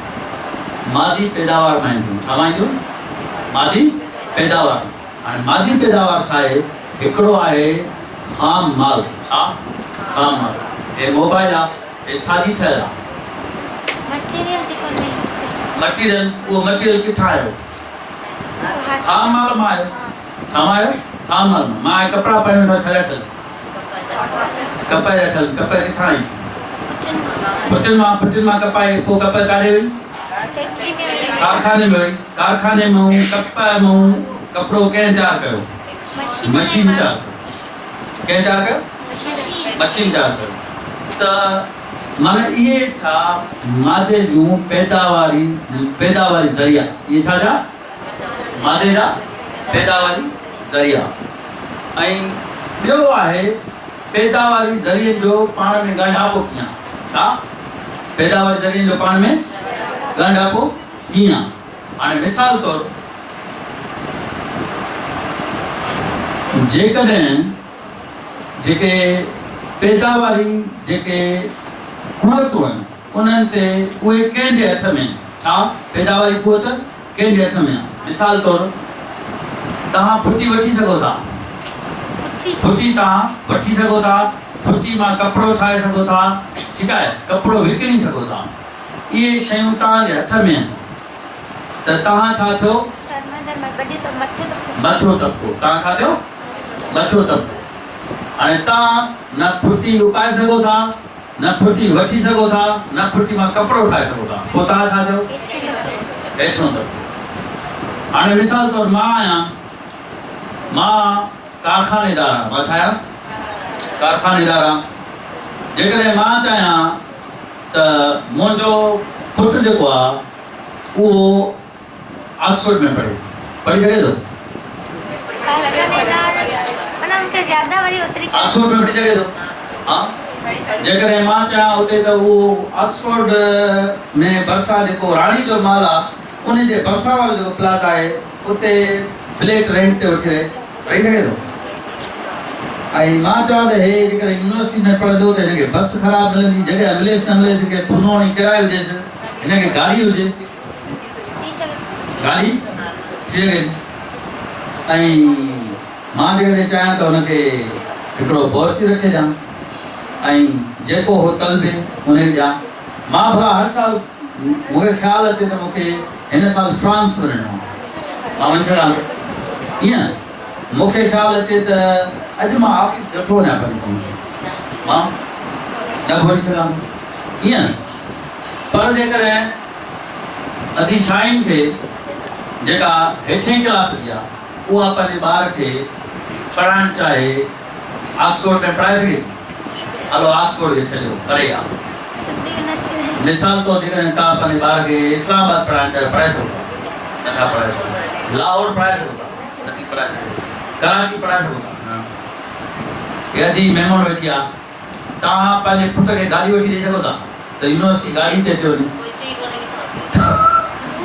मादी पैदावार मां ईंदियूं। छा मां ईंदियूं? मादी पैदावार। हाणे मादी पैदावार छा आहे? हिकिड़ो आहे ख़ाम माल। छा ख़ाम माल? हे मोबाइल आहे, हे छाजी ठहियल आहे? मटीरियल। उहो मटीरियल किथां आयो? ख़ाम माल मां आयो। छा मां आयो? ख़ाम माल मां। कपिड़ा पाइण था ठहियल कपाए जा ठहियल। कपाए किथां आई? फुटिन मां कपाए। पोइ कपाए काॾे वई? कारखाने में वई। कारखाने मां कपाए मां कपिड़ो कंहिं तयारु कयो? मशीन तयारु कयो। कंहिं तयारु कयो? मशीन तयारु कयो। त माना इहे था मादे जूं पैदावारी ज़रिया। इहे छा जा? मादे जा पैदावारी ज़रिया। ऐं ॿियो आहे पैदावारी ज़रिए जो पाण में ॻंढापो कीअं? छा? पैदावारी ज़रिए जो पाण में ॻंढापो कीअं? हाणे मिसाल तौरु जेकॾहिं जेके पैदावारी जेके कुवतूं आहिनि उन्हनि ते उहे कंहिंजे हथ में? छा? पैदावारी कुवत कंहिंजे हथ में आहे? मिसाल तौरु तव्हां फुटी वठी सघो था। फुटी तव्हां वठी सघो था। फुटी मां कपिड़ो ठाहे सघो था। ठीकु आहे? कपिड़ो विकिणी सघो था। इहे शयूं तव्हांजे हथ में आहिनि। त तव्हां छा थियो? मथो तबको। तव्हां छा थियो? मथो तबको। हाणे तव्हां न फुटी उपाए सघो था, न फुटी वठी सघो था, न फुटी मां कपिड़ो ठाहे सघो था। पोइ तव्हां छा थियो? हेठों तबको। हाणे मिसाल तौरु मां आहियां, मां कारखानेदार आहियां। मां छा आहियां? कारखानेदार आहियां। जेकॾहिं मां चाहियां त मुंहिंजो पुटु जेको आहे उहो ऑक्सफोर्ड में पढ़ी सघे थो? ऑक्सफोर्ड में पढ़ी सघे थो? हा। जेकॾहिं मां चाहियां उते त उहो ऑक्सफोर्ड में भरिसां जेको राणी जो महल आहे उन जे भरिसां वारो जेको प्लाट आहे उते फ्लैट रेंट ते वठी रही सघे थो? ऐं मां चवां त हे जेकॾहिं यूनिवर्सिटी में पढ़ंदो त हिनखे बस ख़राबु मिलंदी, जॻह मिलेसि न मिलेसि, के थुनोणी किरायो हुजेसि, हिनखे गाॾी हुजे, गाॾी थी सघे। ऐं मां जेकॾहिं चाहियां त हुनखे हिकिड़ो पोर्च रखे ॾियां ऐं जेको हो तलबे हुनखे ॾियां। मां भला हर साल मूंखे ख़्यालु अचे त मूंखे हिन साल फ्रांस वञिणो आहे, मां वञी सघां थो? ईअं मूंखे ख़्यालु अचे त अॼु मां ऑफिस नथो वञा पई, मां न वञी सघां थो? ईअं। पर जेकॾहिं अधी शाइन खे जेका हेठीं क्लास जी आहे उहा पंहिंजे ॿार खे पढ़ाइणु चाहे ऑक्सफोर्ड में पढ़ाए सघे? हलो ऑक्सफोर्ड खे छॾियो, परे आहे। मिसाल तौरु जेकॾहिं तव्हां पंहिंजे ॿार खे इस्लामाबाद पढ़ाइणु चाहे पढ़ाए सघो था? नथा पढ़ाए सघो। लाहौर पढ़ाए सघो था? नथी पढ़ाए सघो। कराची पढ़ाए सघो था? अधी महिमान वेठी आहे, तव्हां पंहिंजे पुट खे गाॾी वठी ॾेई सघो था त यूनिवर्सिटी गाॾी ते अची वञे?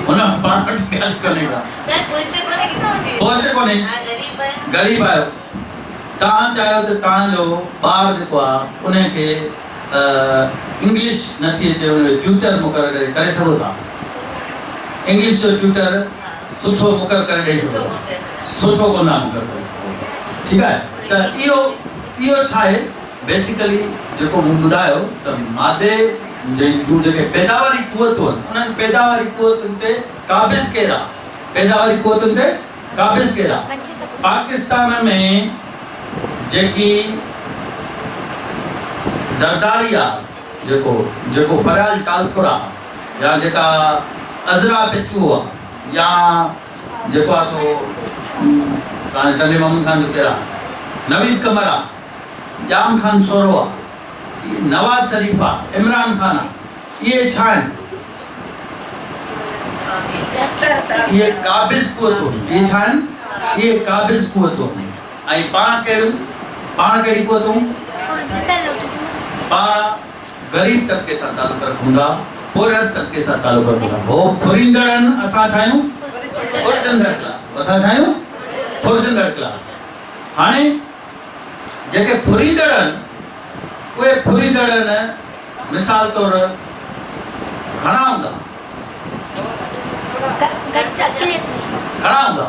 हुन पाण वटि गाॾी कोन्हे का, पहुच कोन्हे, ग़रीब आहियो। तव्हां चाहियो त तव्हांजो ॿारु जेको आहे उनखे इंग्लिश नथी अचे, हुनखे ट्यूटर मुक़ररु करे सघो था? इंग्लिश जो ट्यूटर सुठो मुक़ररु करे ॾेई सघो था? सुठो कोन आहे मुक़ररु करे सघो। ठीकु आहे? त इहो छा आहे? बेसिकली जेको मूं ॿुधायो त मादे जूं जेके पैदावारी क़ुवतूं आहिनि उन्हनि पैदावारी क़ुवतुनि ते क़ाबिज़ केरु आहे, पैदावारी क़ुवतुनि ते क़ाबिज़ केरु आहे। पाकिस्तान में जेकी ज़रदारी आहे, जेको फराज कालपुर आहे, या जेका अज़रा पिचू आहे, या जेको आहे सो तव्हांजे टंडे मामून खान जो केरु आहे, नवीद कमर आहे, जाम खान सोरो आहे, नवाज़ शरीफ आहे, इमरान खान आहे, इहे छा आहिनि? इहे क़ाबिज़ क़ुवतूं, इहे छा आहिनि? इहे क़ाबिज़ क़ुवतूं। ऐं पाण कहिड़ी क़ुवतूं? पाण ग़रीब तबके सां तालुक़ रखूं था, पोरन तबके सां तालुक़ रखूं था। हो फुरींदड़नि असां छा आहियूं? फुरजंदड़ क्लास। असां छा आहियूं? फुरजंदड़ क्लास। हाणे जेके फुरींदड़ आहिनि उहे फुरींदड़ आहिनि, मिसाल तौर घणा हूंदा? घणा हूंदा?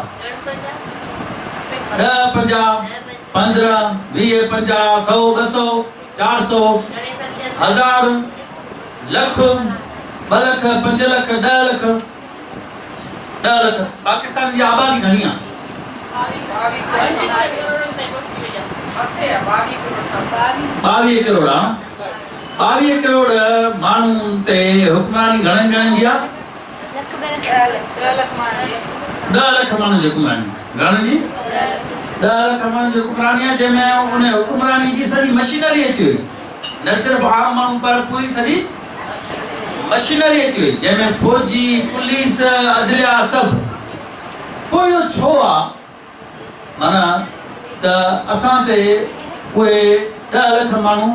10, 50, 15, 20, 50, 100, 200, 400, 1000, लख, 2 लख, 5 लख, 10 लख। 10 लख। पाकिस्तान जी आबादी घणी आहे? 22 करोड़ आहे। 22 करोड़ माण्हुनि ते हुक्मरानी घणनि जी आहे? 10 लख माण्हुनि जी हुक्मरानी। घणनि जी? 10 लख माण्हुनि जी हुक्मरानी आहे, जंहिंमें उन हुक्मरानी जी सॼी मशीनरी अची वई। न सिर्फ़ु आम माण्हू पर पूरी सॼी मशीनरी अची वई, जंहिंमें फौजी, पुलिस, अदलिया सभु। पोइ इहो छो आहे? माना त असां ते उहे 10 लख माण्हू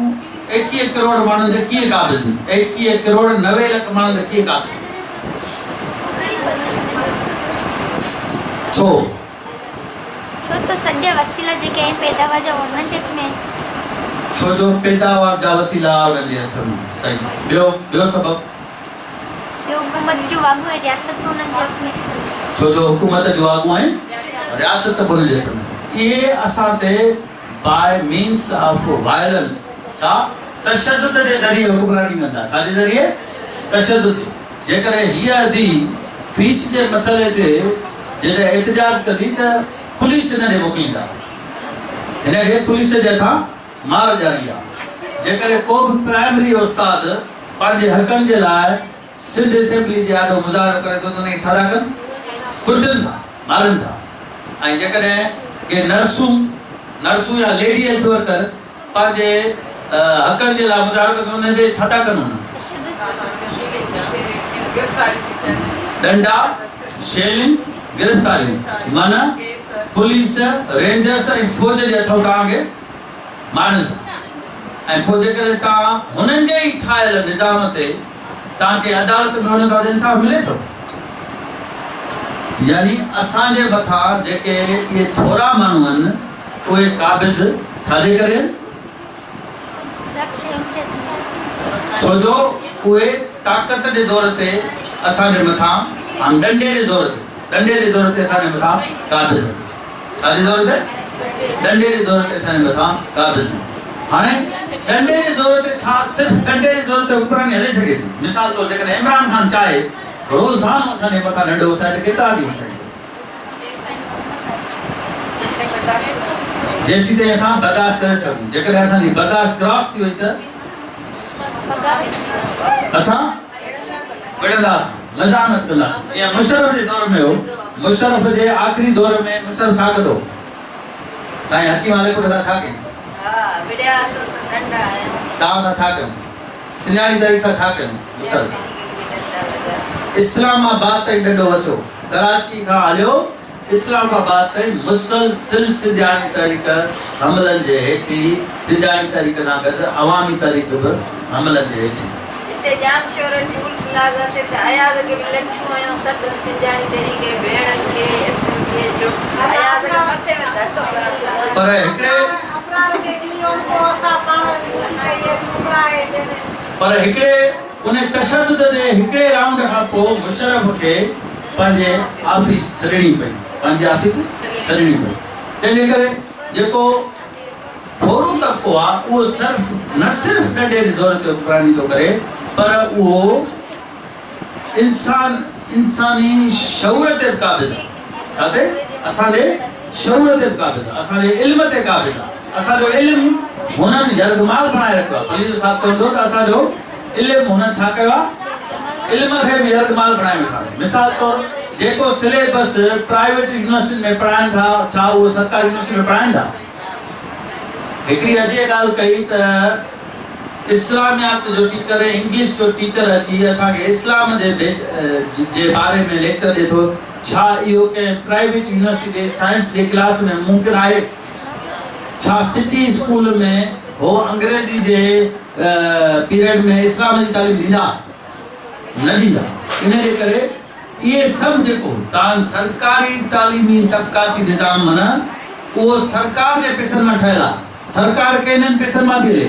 21 करोड़ माण्हुनि ते कीअं क़ाबिज़ आहिनि? 21 करोड़ 90 लख माण्हुनि ते कीअं क़ाबिज़ आहिनि? छो? छो त सॼा वसीला जेके आहिनि पैदावार जा उन्हनि जे हथ में आहिनि। छो जो पैदावार जा वसीला उन्हनि जे हथ में। सही। ॿियो सबबु? हुकूमत जो आगू है, रियासत में उन्हनि जे हथ में। छो जो हुकूमत जो आगू आहे, रियासत बि उन्हनि जे हथ में। इहे असां ते बाय मीन्स ऑफ वायलेंस, छा तशद्दुद जे ज़रिए हुक्मरानी कंदा। छाजे ज़रिए? तशद्दुद। जेकर हीअ अधी फीस जे मसइले ते जॾहिं एहतजाज कंदी त पुलिस हिन ॾे मोकिलींदा, हिनखे पुलिस जे हथां मार ॾियणी आहे। जेकर को बि प्राइमरी उस्ताद पंहिंजे हक़नि जे लाइ सिंध असेंबली जे आॾो मुज़ाहिरो करे थो त हुनखे छा था कनि? कुटनि था, मारनि था। ऐं जेकॾहिं के नर्सूं या लेडी हेल्थ वर्कर पंहिंजे हक़नि जे लाइ मुज़ाहिरो करे थो, हुन ते छा था कनि? डंडा, शेलिंग, गिरफ़्तारियूं। माना पुलिस, रेंजर्स ऐं फौज जे हथों तव्हांखे मारनि था। ऐं पोइ जेकर तव्हां हुननि जे ई ठाहियल निज़ाम ते तव्हांखे अदालत में वञो था त इंसाफ़ मिले थो। यानी असांजे मथां जेके इहे थोरा माण्हू आहिनि उहे क़ाबिज़ छाजे करे? छो जो उहे ताक़त जे ज़ोर ते असांजे मथां, डंडे जे ज़ोर ते असांजे मथां क़ाबिज़ आहिनि। छाजे ज़ोर ते? डंडे जे ज़ोर ते असांजे मथां क़ाबिज़ आहिनि। हाणे डंडे जे ज़ोर ते छा सिर्फ़ु डंडे जे ज़ोर ते हुक्मरानी हले सघे थी? मिसाल तौर जेकॾहिं इमरान खान चाहे रोज़ानो असांजे मथां डंडो वसाए त केतिरा ॾींहं वसाए? जेसीं ताईं असां बर्दाश्त करे सघूं। जेकॾहिं असांजी बर्दाश्त क्रॉस थी वई त असां विढ़ंदासीं, लज़ामत कंदासीं। जीअं मुशर्रफ जे दौर में हो, मुशर्रफ जे आख़िरी दौर में मुशर्रफ छा कंदो? साईं हकीम मालिक सां छा कयूं? तव्हां सां छा कयूं? सिंजाणी तारीख़ सां छा कयूं? मुशर्रफ इस्लामाबाद ताईं डंडो वसियो, कराची खां हलियो इस्लामाबाद ताईं मुसलसिल सिंजाणी तारीख़ हमलनि जे हेठि, सिंजाणी तारीख़ सां गॾु अवामी तारीख़ बि हमलनि जे हेठि। हिते जाम शोर टूल प्लाज़ा ते त अयाद खे बि लठियूं आहियूं सभु सिंजाणी तारीख़ भेणनि खे खे जो अयाद खे मथे में धक करण। पर हिकिड़े उन तशद्दुद जे हिकिड़े राउंड खां पोइ मुशर्रफ खे पंहिंजे ऑफिस छॾणी पई, तंहिंजे करे जेको थोरो तबको आहे उहो सिर्फ़ न सिर्फ़ नंढे ज़रूरत जो पुराणी थो करे पर उहो इंसानी शऊर ते बि क़ाबिज़ आहे। छा ते असांजे शऊर ते बि क़ाबिज़ आहे, असांजे इल्म ते क़ाबिज़ आहे। असांजो इल्मु हुननि यरगमाल बणाए रखियो आहे। पुलिस साहब चवंदो त असांजो इल्मु हुननि छा कयो आहे, इल्म खे बि यरगमाल बणाए वेठा। मिसाल तौरु जेको सिलेबस प्राइवेट यूनिवर्सिटी में पढ़ाइनि था छा उहो सरकारी यूनिवर्सिटी में पढ़ाइनि था? हिकिड़ी अॼु ॻाल्हि कई त इस्लामियात जो टीचर इंग्लिश जो टीचर अची असांखे इस्लाम जे बारे में लेक्चर ॾिए थो। छा इहो कंहिं प्राइवेट यूनिवर्सिटी जे साइंस जे क्लास में मुमकिन आहे? छा सिटी स्कूल में हो अंग्रेजी जे पीरियड में इस्लाम जी तालीम ॾींदा? न ॾींदा। इन जे करे इहे सभु जेको तव्हां सरकारी तालीमी तबक़ाती निज़ाम माना उहो सरकार जे पैसनि मां ठहियल आहे। सरकार कंहिं पैसनि मां थी ॾिए।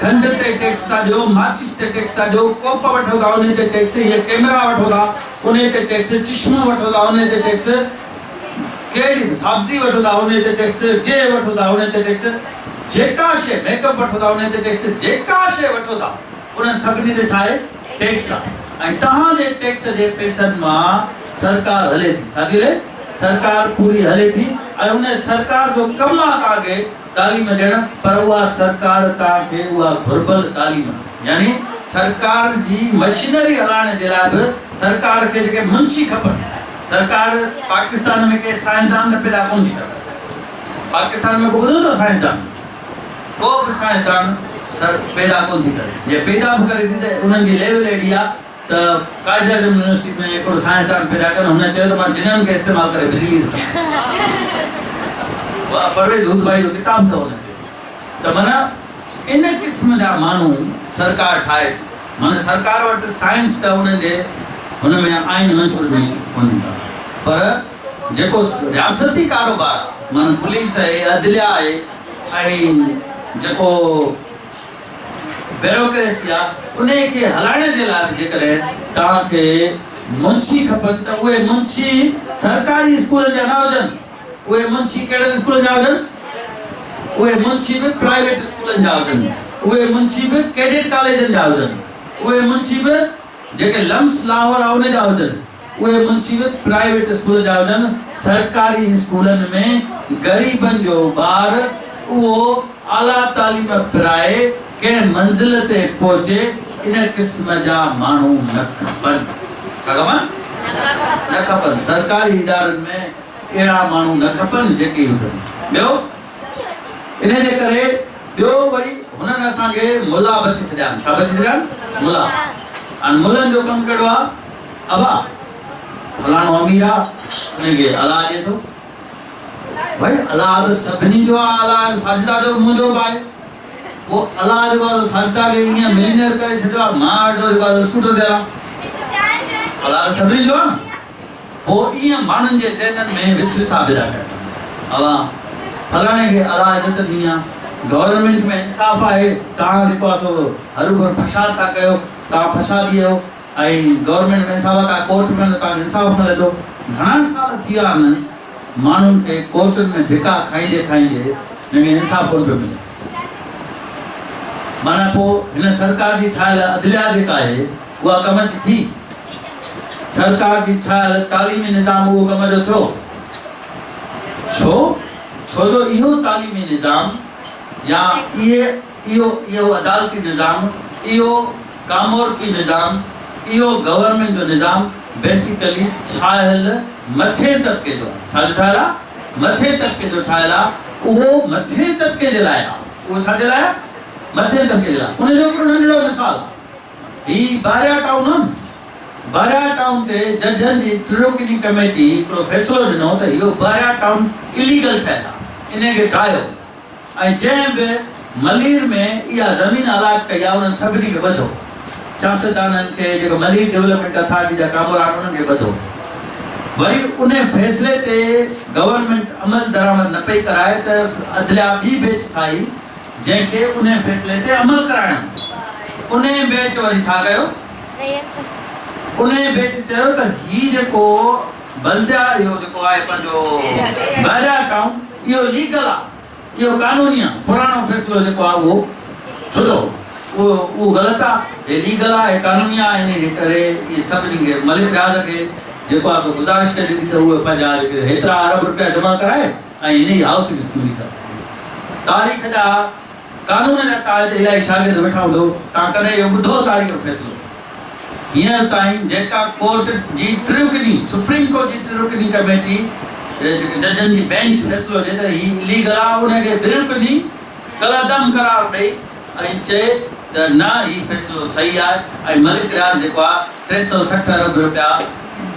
खंड ते टैक्स था ॾियो, माचिस ते टैक्स था ॾियो, कोप वठो था उन ते टैक्स, इहे कैमरा वठो था उन ते टैक्स, चश्मो वठो था उन ते टैक्स, कहिड़ी सब्जी वठो था उन ते टैक्स, गे वठो था उन ते टैक्स, जेका शइ मेकअप वठो था उन ते टैक्स, जेका शइ वठो था उन सभिनी ते छा आहे टैक्स आहे। ऐं तव्हांजे टैक्स जे पैसनि मां सरकार हले थी। छा थी हले? सरकार पूरी हले थी ऐं उन सरकार जो कमु आहे तव्हांखे तालीम ॾियणु, पर उहा सरकार तव्हांखे उहा घुर्बल तालीम यानी सरकार जी मशीनरी हलाइण जे लाइ बि सरकार खे जेके मुंशी खपनि। सरकार पाकिस्तान में के साइंसदान न पैदा कोन थी करे। पाकिस्तान में को ॿुधो अथव साइंसदान? को बि साइंसदान पैदा कोन थी करे। जे पैदा बि करे थी त उन्हनि जी लेवल अहिड़ी आहे त कायदा यूनिवर्सिटी में हिकिड़ो साइंसदान पैदा कनि, हुन चयो त मां जिन्हनि खे इस्तेमालु करे बिजली परवेज़ हुद भाई जो किताब अथव हुन ते। त माना इन क़िस्म जा माण्हू सरकार ठाहे थी। माना सरकार वटि साइंस त उन्हनि जे हुन में आइन मंशूर में कोन था, पर जेको रियासती कारोबार माना पुलिस आहे, अदलिया आहे ऐं जेको ब्यूरोक्रेसी आहे उन खे हलाइण जे लाइ जेकॾहिं तव्हांखे मुंशी खपनि त उहे मुंशी सरकारी स्कूल जा न हुजनि। उहे मुंशी कहिड़े स्कूल जा हुजनि? उहे मुंशी बि प्राइवेट स्कूलनि जा हुजनि, उहे मुंशी बि कैडेट कॉलेजनि जा हुजनि, उहे मुंशी बि जेके लम्स लाहौर आहे उन जा हुजनि, उहे मुंशी बि प्राइवेट स्कूल जा हुजनि। सरकारी स्कूलनि में ग़रीबनि जो ॿार उहो आला तालीम पिराए कंहिं मंज़िल ते पहुचे, इन क़िस्म जा माण्हू न खपनि। न खपनि। सरकारी इदारनि में अहिड़ा माण्हू न खपनि जेके हुजनि। ॿियो इन जे करे ॿियो वरी हुननि असांखे मुला बची छॾिया। छा बची छॾिया? मुला। ऐं मुलनि जो कमु कहिड़ो आहे? अबा फलाणो अमीर आहे उनखे अलाह ॾिए थो। भाई अलाह त सभिनी जो आहे। अलाह साजिदा जो मुंहिंजो बि आहे। वो अलाह जो साजिदा खे ईअं मिलीनियर करे छॾियो आहे। मां वटि जेको स्कूटर ते आहे अलाह सभिनी जो आहे न। पोइ ईअं माण्हुनि जे ज़हननि में विसविसा पैदा कया। अलाह फलाणे खे अलाह इज़त ॾिनी आहे। गवर्नमेंट में इंसाफ़ आहे। तव्हां जेको आहे सो हरू भरू फसाद था कयो, तव्हां फसादी आहियो ऐं गवर्नमेंट में इंसाफ़ आहे, तव्हां कोर्ट में तव्हांखे इंसाफ़ मिले थो। घणा साल थी विया आहिनि माण्हुनि खे कोर्टुनि में धिका खाईंदे खाईंदे जंहिंखे इंसाफ़ कोन पियो मिले। माना पोइ हिन सरकार जी ठाहियल अदलिया जेका आहे उहा कम जी थी। सरकार जी ठाहियल तालीमी निज़ाम उहो कम जो थियो। छो जो इहो तालीमी निज़ाम या इहो अदालती निज़ाम, इहो कामोरकी निज़ाम, इहो गवर्नमेंट जो निज़ाम बेसिकली ठाहियल मथे तबके जो छा ठाहियल आहे? मथे तबके जो ठाहियल आहे। उहो मथे तबके जे लाइ आहे। उहो छा जे लाइ? मथे तबके जे लाइ। उनजो हिकिड़ो नंढिड़ो मिसाल ही बारिया टाउन आहे। बारिया टाउन ते जजनि जी ट्रिब्यूनरी कमेटी हिकिड़ो फ़ैसिलो ॾिनो त इहो बारिया टाउन इलीगल ठहियल आहे, इनखे ठाहियो। ऐं जंहिं बि मलीर में इहा ज़मीन अलाट कई आहे उन्हनि सभिनी खे ॿधो। सियासतदाननि खे जेको मलीर डेवलपमेंट अथॉरिटी जा कामोरान उन्हनि खे ॿधो। वरी उन फ़ैसिले ते गवर्नमेंट अमल दरामद न पई कराए त अदलिया ॿी बेच ठाही जंहिंखे उन फ़ैसिले ते अमल कराइणो। उन बेच वरी छा कयो? उन बेच चयो त ही जेको बल्दिया इहो जेको आहे पंहिंजो बारिया टाउन इहो लीगल आहे, इहो कानूनी आहे, पुराणो फ़ैसिलो जेको आहे उहो छो जो उहो ग़लति आहे, हे लीगल आहे, हे कानूनी आहे। इन जे करे इहे सभिनी खे मलिक रियाज़ खे जेको आहे सो गुज़ारिश करे ॾिनी त उहे पंहिंजा जेके हेतिरा अरब रुपया जमा कराए ऐं इन जी हाउसिंग स्कीम करे। तारीख़ जा कानून जा क़ाइदे इलाही शागिर्द वेठा हूंदो, तव्हां कॾहिं इहो ॿुधो तारीख़ जो फ़ैसिलो? हींअर ताईं जेका कोर्ट जी ट्रिब्यूनल सुप्रीम कोर्ट जी ट्रिब्यूनल कमेटी जजनि जी बेंच फ़ैसिलो ॾिए त हीउ इलीगल आहे, उनखे बिल्कुलु कलदम करार ॾेई ऐं चए त न हीउ फ़ैसिलो सही आहे ऐं मलिक रियाज़ जेको आहे 360 अरब रुपया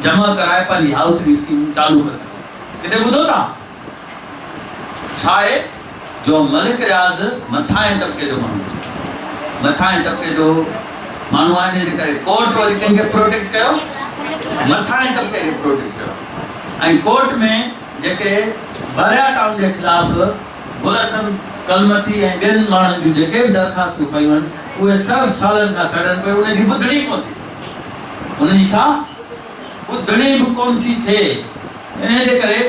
जमा कराए पंहिंजी हाउसिंग स्कीम चालू करे सघे। किथे ॿुधो था? छा आहे जो मलिक रियाज़ मथां तबिके जो माण्हू, मथां तबिके जो माण्हू आहे, इन जे करे कोर्ट वरी कंहिंखे प्रोटेक्ट कयो, मथां तबिके खे प्रोटेक्ट कयो। ऐं कोर्ट में जेके बरिया टाउन जे ख़िलाफ़ गुलशन कलमती ऐं ॿियनि माण्हुनि जूं जेके बि दरख़्वास्तूं पयूं आहिनि उहे सभु सालनि खां सड़नि पियूं, उनजी ॿुधणी कोन थी, उनजी छा ॿुधणी बि कोन थी थिए। इन जे करे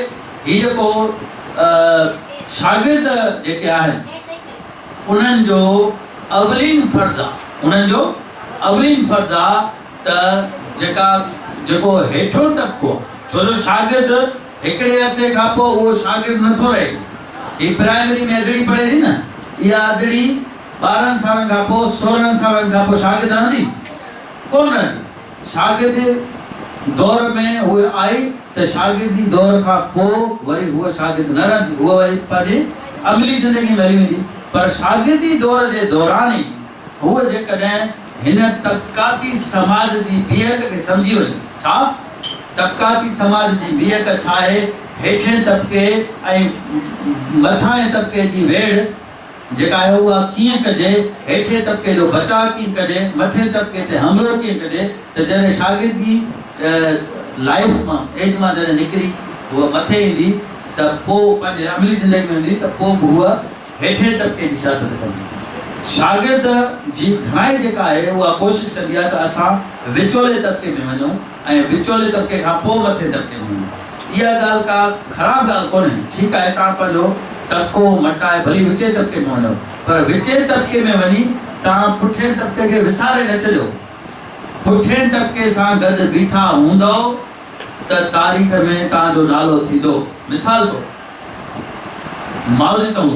हीउ जेको शागिर्द जेके आहिनि उन्हनि जो अवलीन फ़र्ज़ु आहे, उन्हनि जो अवलीन फ़र्ज़ु आहे त जेको हेठो तबिको, छो जो शागिर्द हिकिड़े अरसे खां पोइ उहो शागिर्द नथो रहे। हीअ प्राइमरी में अदड़ी पढ़े थी न, इहा अदड़ी 12 सालनि खां पोइ 16 सालनि खां पोइ शागिर्द रहंदी कोन रहंदी। शागिर्द दौर में उहे आई त शागिर्दी दौर खां पोइ वरी उहा शागिर्द न रहंदी, उहा वरी पंहिंजी अमली ज़िंदगी में हली वेंदी। पर शागिर्दी दौर जे दौरान ई उहा जेकॾहिं हिन तबक़ाती समाज जी बिहक खे सम्झी वञे, छा तबक़ाती समाज जी बिहक छा आहे, हेठें तबिके ऐं मथां तबिके जी वेड़ जेका आहे उहा कीअं कजे, हेठें तबिके जो बचाव कीअं कजे, मथे तबिके ते हमिलो कीअं कजे। त जॾहिं शागिर्दी लाइफ मां एज मां जॾहिं निकिरी उहा मथे ईंदी त पोइ पंहिंजे अमली ज़िंदगी में ईंदी त पोइ बि उहा हेठें तबिके जी सियासत कंदी। शागिर्द जी घणाई जेका आहे उहा कोशिशि कंदी आहे त असां विचोले तबिके में वञूं ऐं विचोले तबिके खां पोइ मथे तबिके में वञूं। इहा ॻाल्हि का ख़राबु ॻाल्हि कोन्हे, ठीकु आहे, तव्हां पंहिंजो तबिको मटाए भली विचे तबिके में वञो, पर विचे तबिके में वञी तव्हां पुठिएं तबिके खे विसारे न छॾियो। पुठिएं तबिके सां गॾु बीठा हूंदव त तारीख़ में तव्हांजो नालो थींदो। मिसाल तो माओ ज़ेतुंग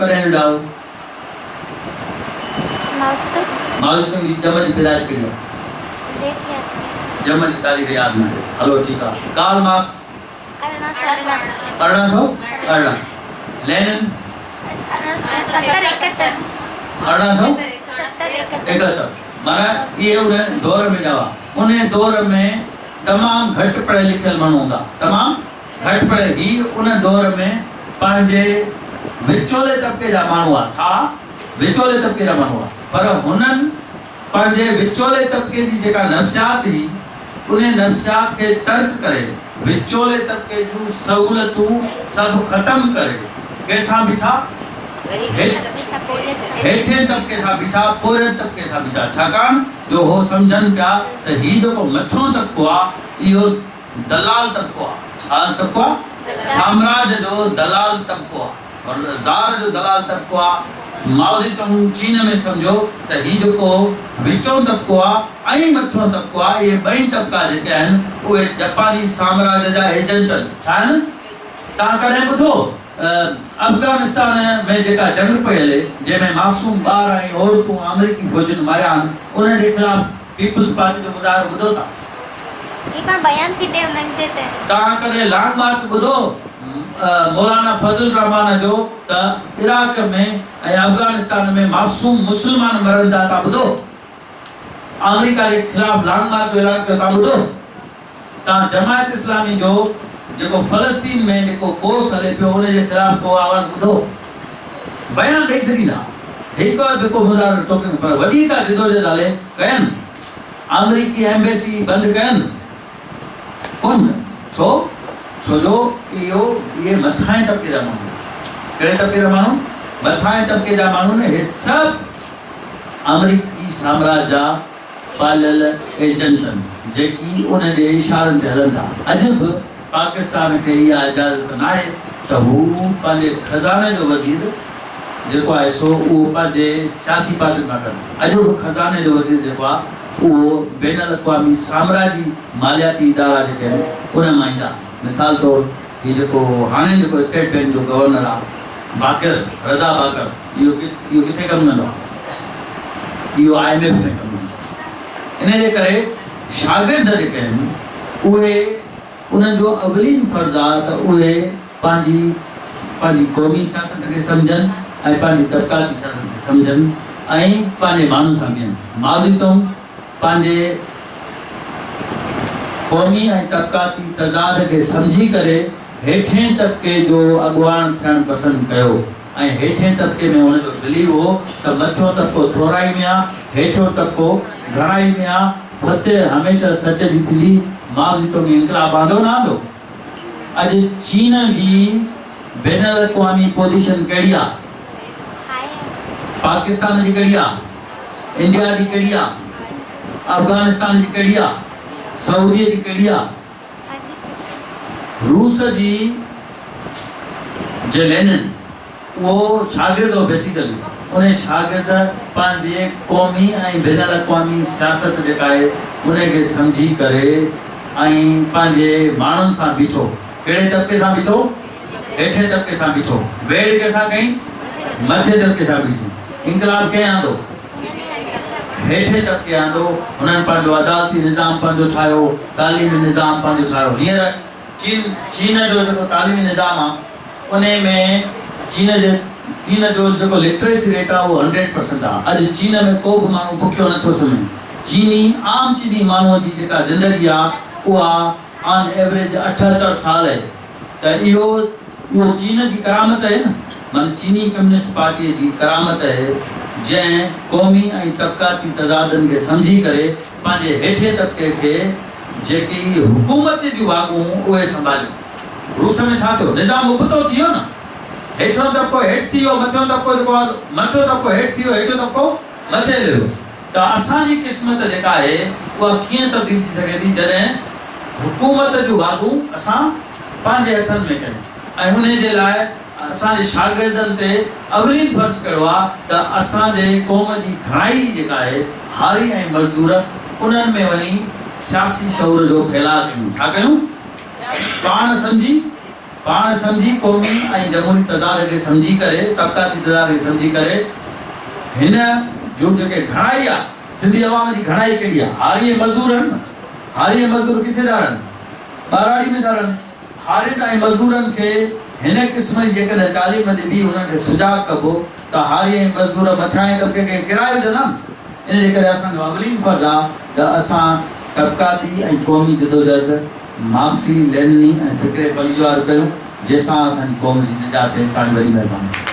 कॾहिं ॾिढाओ? माओ ज़ेतुंग जी ॼम जी पैदाइश कहिड़ी आहे? ॼम जी तारीख़ यादि न आहे, हलो ठीकु आहे। कार्ल मार्क्स 1811, लेनिन 1871, माना इहे उन दौर में ॼावा। उन दौर में तमामु घटि पढ़ियल लिखियल माण्हू हूंदा, तमामु घटि पढ़ियल। ही उन दौर में पंहिंजे विचोले तबिके जा माण्हू आहे, छा विचोले तबिके जा माण्हू आहे, पर हुननि पंहिंजे विचोले तबिके जी जेका नफ़्सियात हुई उन नफ़्सियात खे तर्क करे विचोले तबिके जूं सहूलियतूं सभु ख़तमु करे कंहिंसां बीठा, हेठें तबिके सां बीठा, पोएं तबिके सां बीठा। छाकाणि जो हो सम्झनि पिया त हीउ जेको मथों तबिको आहे इहो दलाल तबिको आहे। छा तबिको आहे? साम्राज्य जो दलाल तबिको आहे और ज़ार जो दलाल तबिको आहे। माओ ज़ेतुंग चीन में सम्झो त हीउ जेको विचों तबिको आहे ऐं मथों तबिको आहे, इहे ॿई तबिका जेके आहिनि उहे जापानी साम्राज्य जा एजेंट आहिनि। छा आहिनि? तव्हां कॾहिं ॿुधो अफगानिस्तान में जेका जंग पई हले जंहिंमें मासूम ॿार ऐं औरतूं अमेरिकी फ़ौजियुनि मारिया आहिनि, उन जे ख़िलाफ़ पीपल्स पार्टी जो मुज़ाहिरो ॿुधो था? तव्हां कॾहिं लॉन्ग मार्च ॿुधो मौलाना फज़ल रहमान जो त इराक में ऐं अफगानिस्तान में मासूम मुस्लमान मरनि था, तव्हां ॿुधो? अमेरिका जे ख़िलाफ़ लॉन्ग मार्च जो ऐलान कयो, तव्हां ॿुधो? तव्हां जमायत इस्लामी जो जेको फ़लस्तीन में जेको कोर्स हले पियो उन जे ख़िलाफ़ को आवाज़ ॿुधो? बयान ॾेई छॾींदा, हिकु जेको मुज़ाहिरो टोकनि, पर वॾी का जिदोजहद हले कयनि, अमेरिकी एम्बेसी बंदि कयनि कोन। छो जो इहे मथां तबिके जा माण्हू, कहिड़े तबिके जा माण्हू? मथां तबिके जा माण्हू ने, हे सभु अमेरिकी साम्राज्य जा पालियल एजेंट आहिनि जेकी उन जे इशारनि ते हलनि था। अॼु बि पाकिस्तान खे इहा इजाज़त न आहे त हू पंहिंजे खज़ाने जो वज़ीर जेको आहे सो उहो पंहिंजे सियासी पार्टी मां कनि। अॼु बि खज़ाने जो वज़ीर जेको आहे उहो बैन अल-अक़वामी साम्राजी मालियाती इदारा जेके आहिनि उन मां ईंदा। मिसाल तौरु हीउ जेको हाणे जेको स्टेट बैंक जो गवर्नर आहे बाकर, रज़ा बाकर, इहो किथे कमु कंदो आहे? इहो IMF में कमु कंदो आहे। इन जे करे शागिर्द जेके आहिनि उहे उन्हनि जो अवलीन फ़र्ज़ु आहे त उहे पंहिंजी क़ौमी सियासत खे सम्झनि ऐं पंहिंजी तबक़ाती सियासत खे सम्झनि ऐं पंहिंजे माण्हुनि सां बीहनि। माज़ितों पंहिंजे क़ौमी ऐं तबक़ाती तज़ाद खे सम्झी करे हेठें तबक़े जो अॻुवान थियणु पसंदि कयो ऐं हेठें तबक़े में हुनजो बिलीव हो त मथियों तबक़ो थोराई में आहे, हेठियों तबक़ो घणाई में आहे, फतेह हमेशह सच जी थींदी। माज़ितों में इनकलाब आंदो न आंदो? अॼु चीन जी बैन अल-अक़वामी पोजीशन कहिड़ी आहे? पाकिस्तान जी कहिड़ी आहे? इंडिया जी कहिड़ी आहे? अफगानिस्तान जी कहिड़ी आहे? सऊदीअ जी कहिड़ी आहे? रूस जी जो लेनिन उहो शागिर्द हो बेसिकली। उन शागिर्द पंहिंजे क़ौमी ऐं बैन अल-अक़वामी सियासत जेका आहे उनखे सम्झी करे ऐं पंहिंजे माण्हुनि सां बीठो। कहिड़े तबक़े सां बीठो? हेठे तबक़े सां बीठो। वेड़ कंहिंसां कई? मथे तबक़े सां बीठी। इनकलाब कंहिं आंदो? हेठे तबक़े आंदो। हुननि पंहिंजो अदालती निज़ाम पंहिंजो ठाहियो, तालीमी निज़ाम पंहिंजो ठाहियो। हींअर चीन जो जेको तालीमी निज़ाम आहे उन में चीन जो जेको लिटरेसी रेट आहे उहो 100% आहे। अॼु चीन में को बि माण्हू बुखियो नथो सुम्हे। आम चीनी माण्हूअ जी जेका ज़िंदगी आहे उहा ऑन एवरेज 78 साल आहे। त इहो चीन जी करामत आहे न, माना चीनी कम्युनिस्ट पार्टीअ जी करामत आहे जंहिं क़ौमी ऐं तबक़ाती तज़ादनि खे सम्झी करे पंहिंजे हेठे तबक़े खे जेकी हुकूमत जूं वागूं उहे संभालियूं। रूस में छा थियो? निज़ाम उबतो थी वियो न। हेठियों तबक़ो हेठि थी वियो, मथियों तबक़ो जेको आहे मथियों तबक़ो हेठि थी वियो, हेठियों तबक़ो मथे लहियो। त असांजी क़िस्मत जेका आहे उहा कीअं तब्दील थी सघे थी जॾहिं हुकूमत जूं वागूं असां पंहिंजे हथनि में कयूं। ऐं हुन जे लाइ असांजे शागिर्दनि ते अवलीन फ़र्ज़ु कहिड़ो आहे त असांजे क़ौम जी घणाई जेका आहे हारी ऐं मज़दूर उन्हनि में वञी सियासी शऊर जो फैलाउ कयूं। छा कयूं? पाण सम्झी क़ौमी ऐं जमहूरी तज़ाद खे सम्झी करे, तबक़ाती तज़ाद खे सम्झी करे हिन जो जेके घणाई आहे सिंधी अवाम जी घणाई कहिड़ी आहे? हारी ऐं मज़दूर आहिनि न। हारी ऐं मज़दूर किथे था रहनि? ॿाराड़ी में था रहनि। हारियुनि ऐं मज़दूरनि खे हिन क़िस्म जी जेकॾहिं तालीम ॾिबी उन्हनि खे सुजाॻ कबो त हारी ऐं मज़दूर मथियां तबक़े खे किराए विझंदा। इन जे करे असांजो अवलीन फ़र्ज़ु आहे त असां तबक़ाती ऐं क़ौमी जदोजहद मार्क्सी लेनिनी ऐं फ़िक्रे पलिजवार कयूं जंहिंसां असांजी क़ौम जी निजात थिए। तव्हांजी वॾी महिरबानी।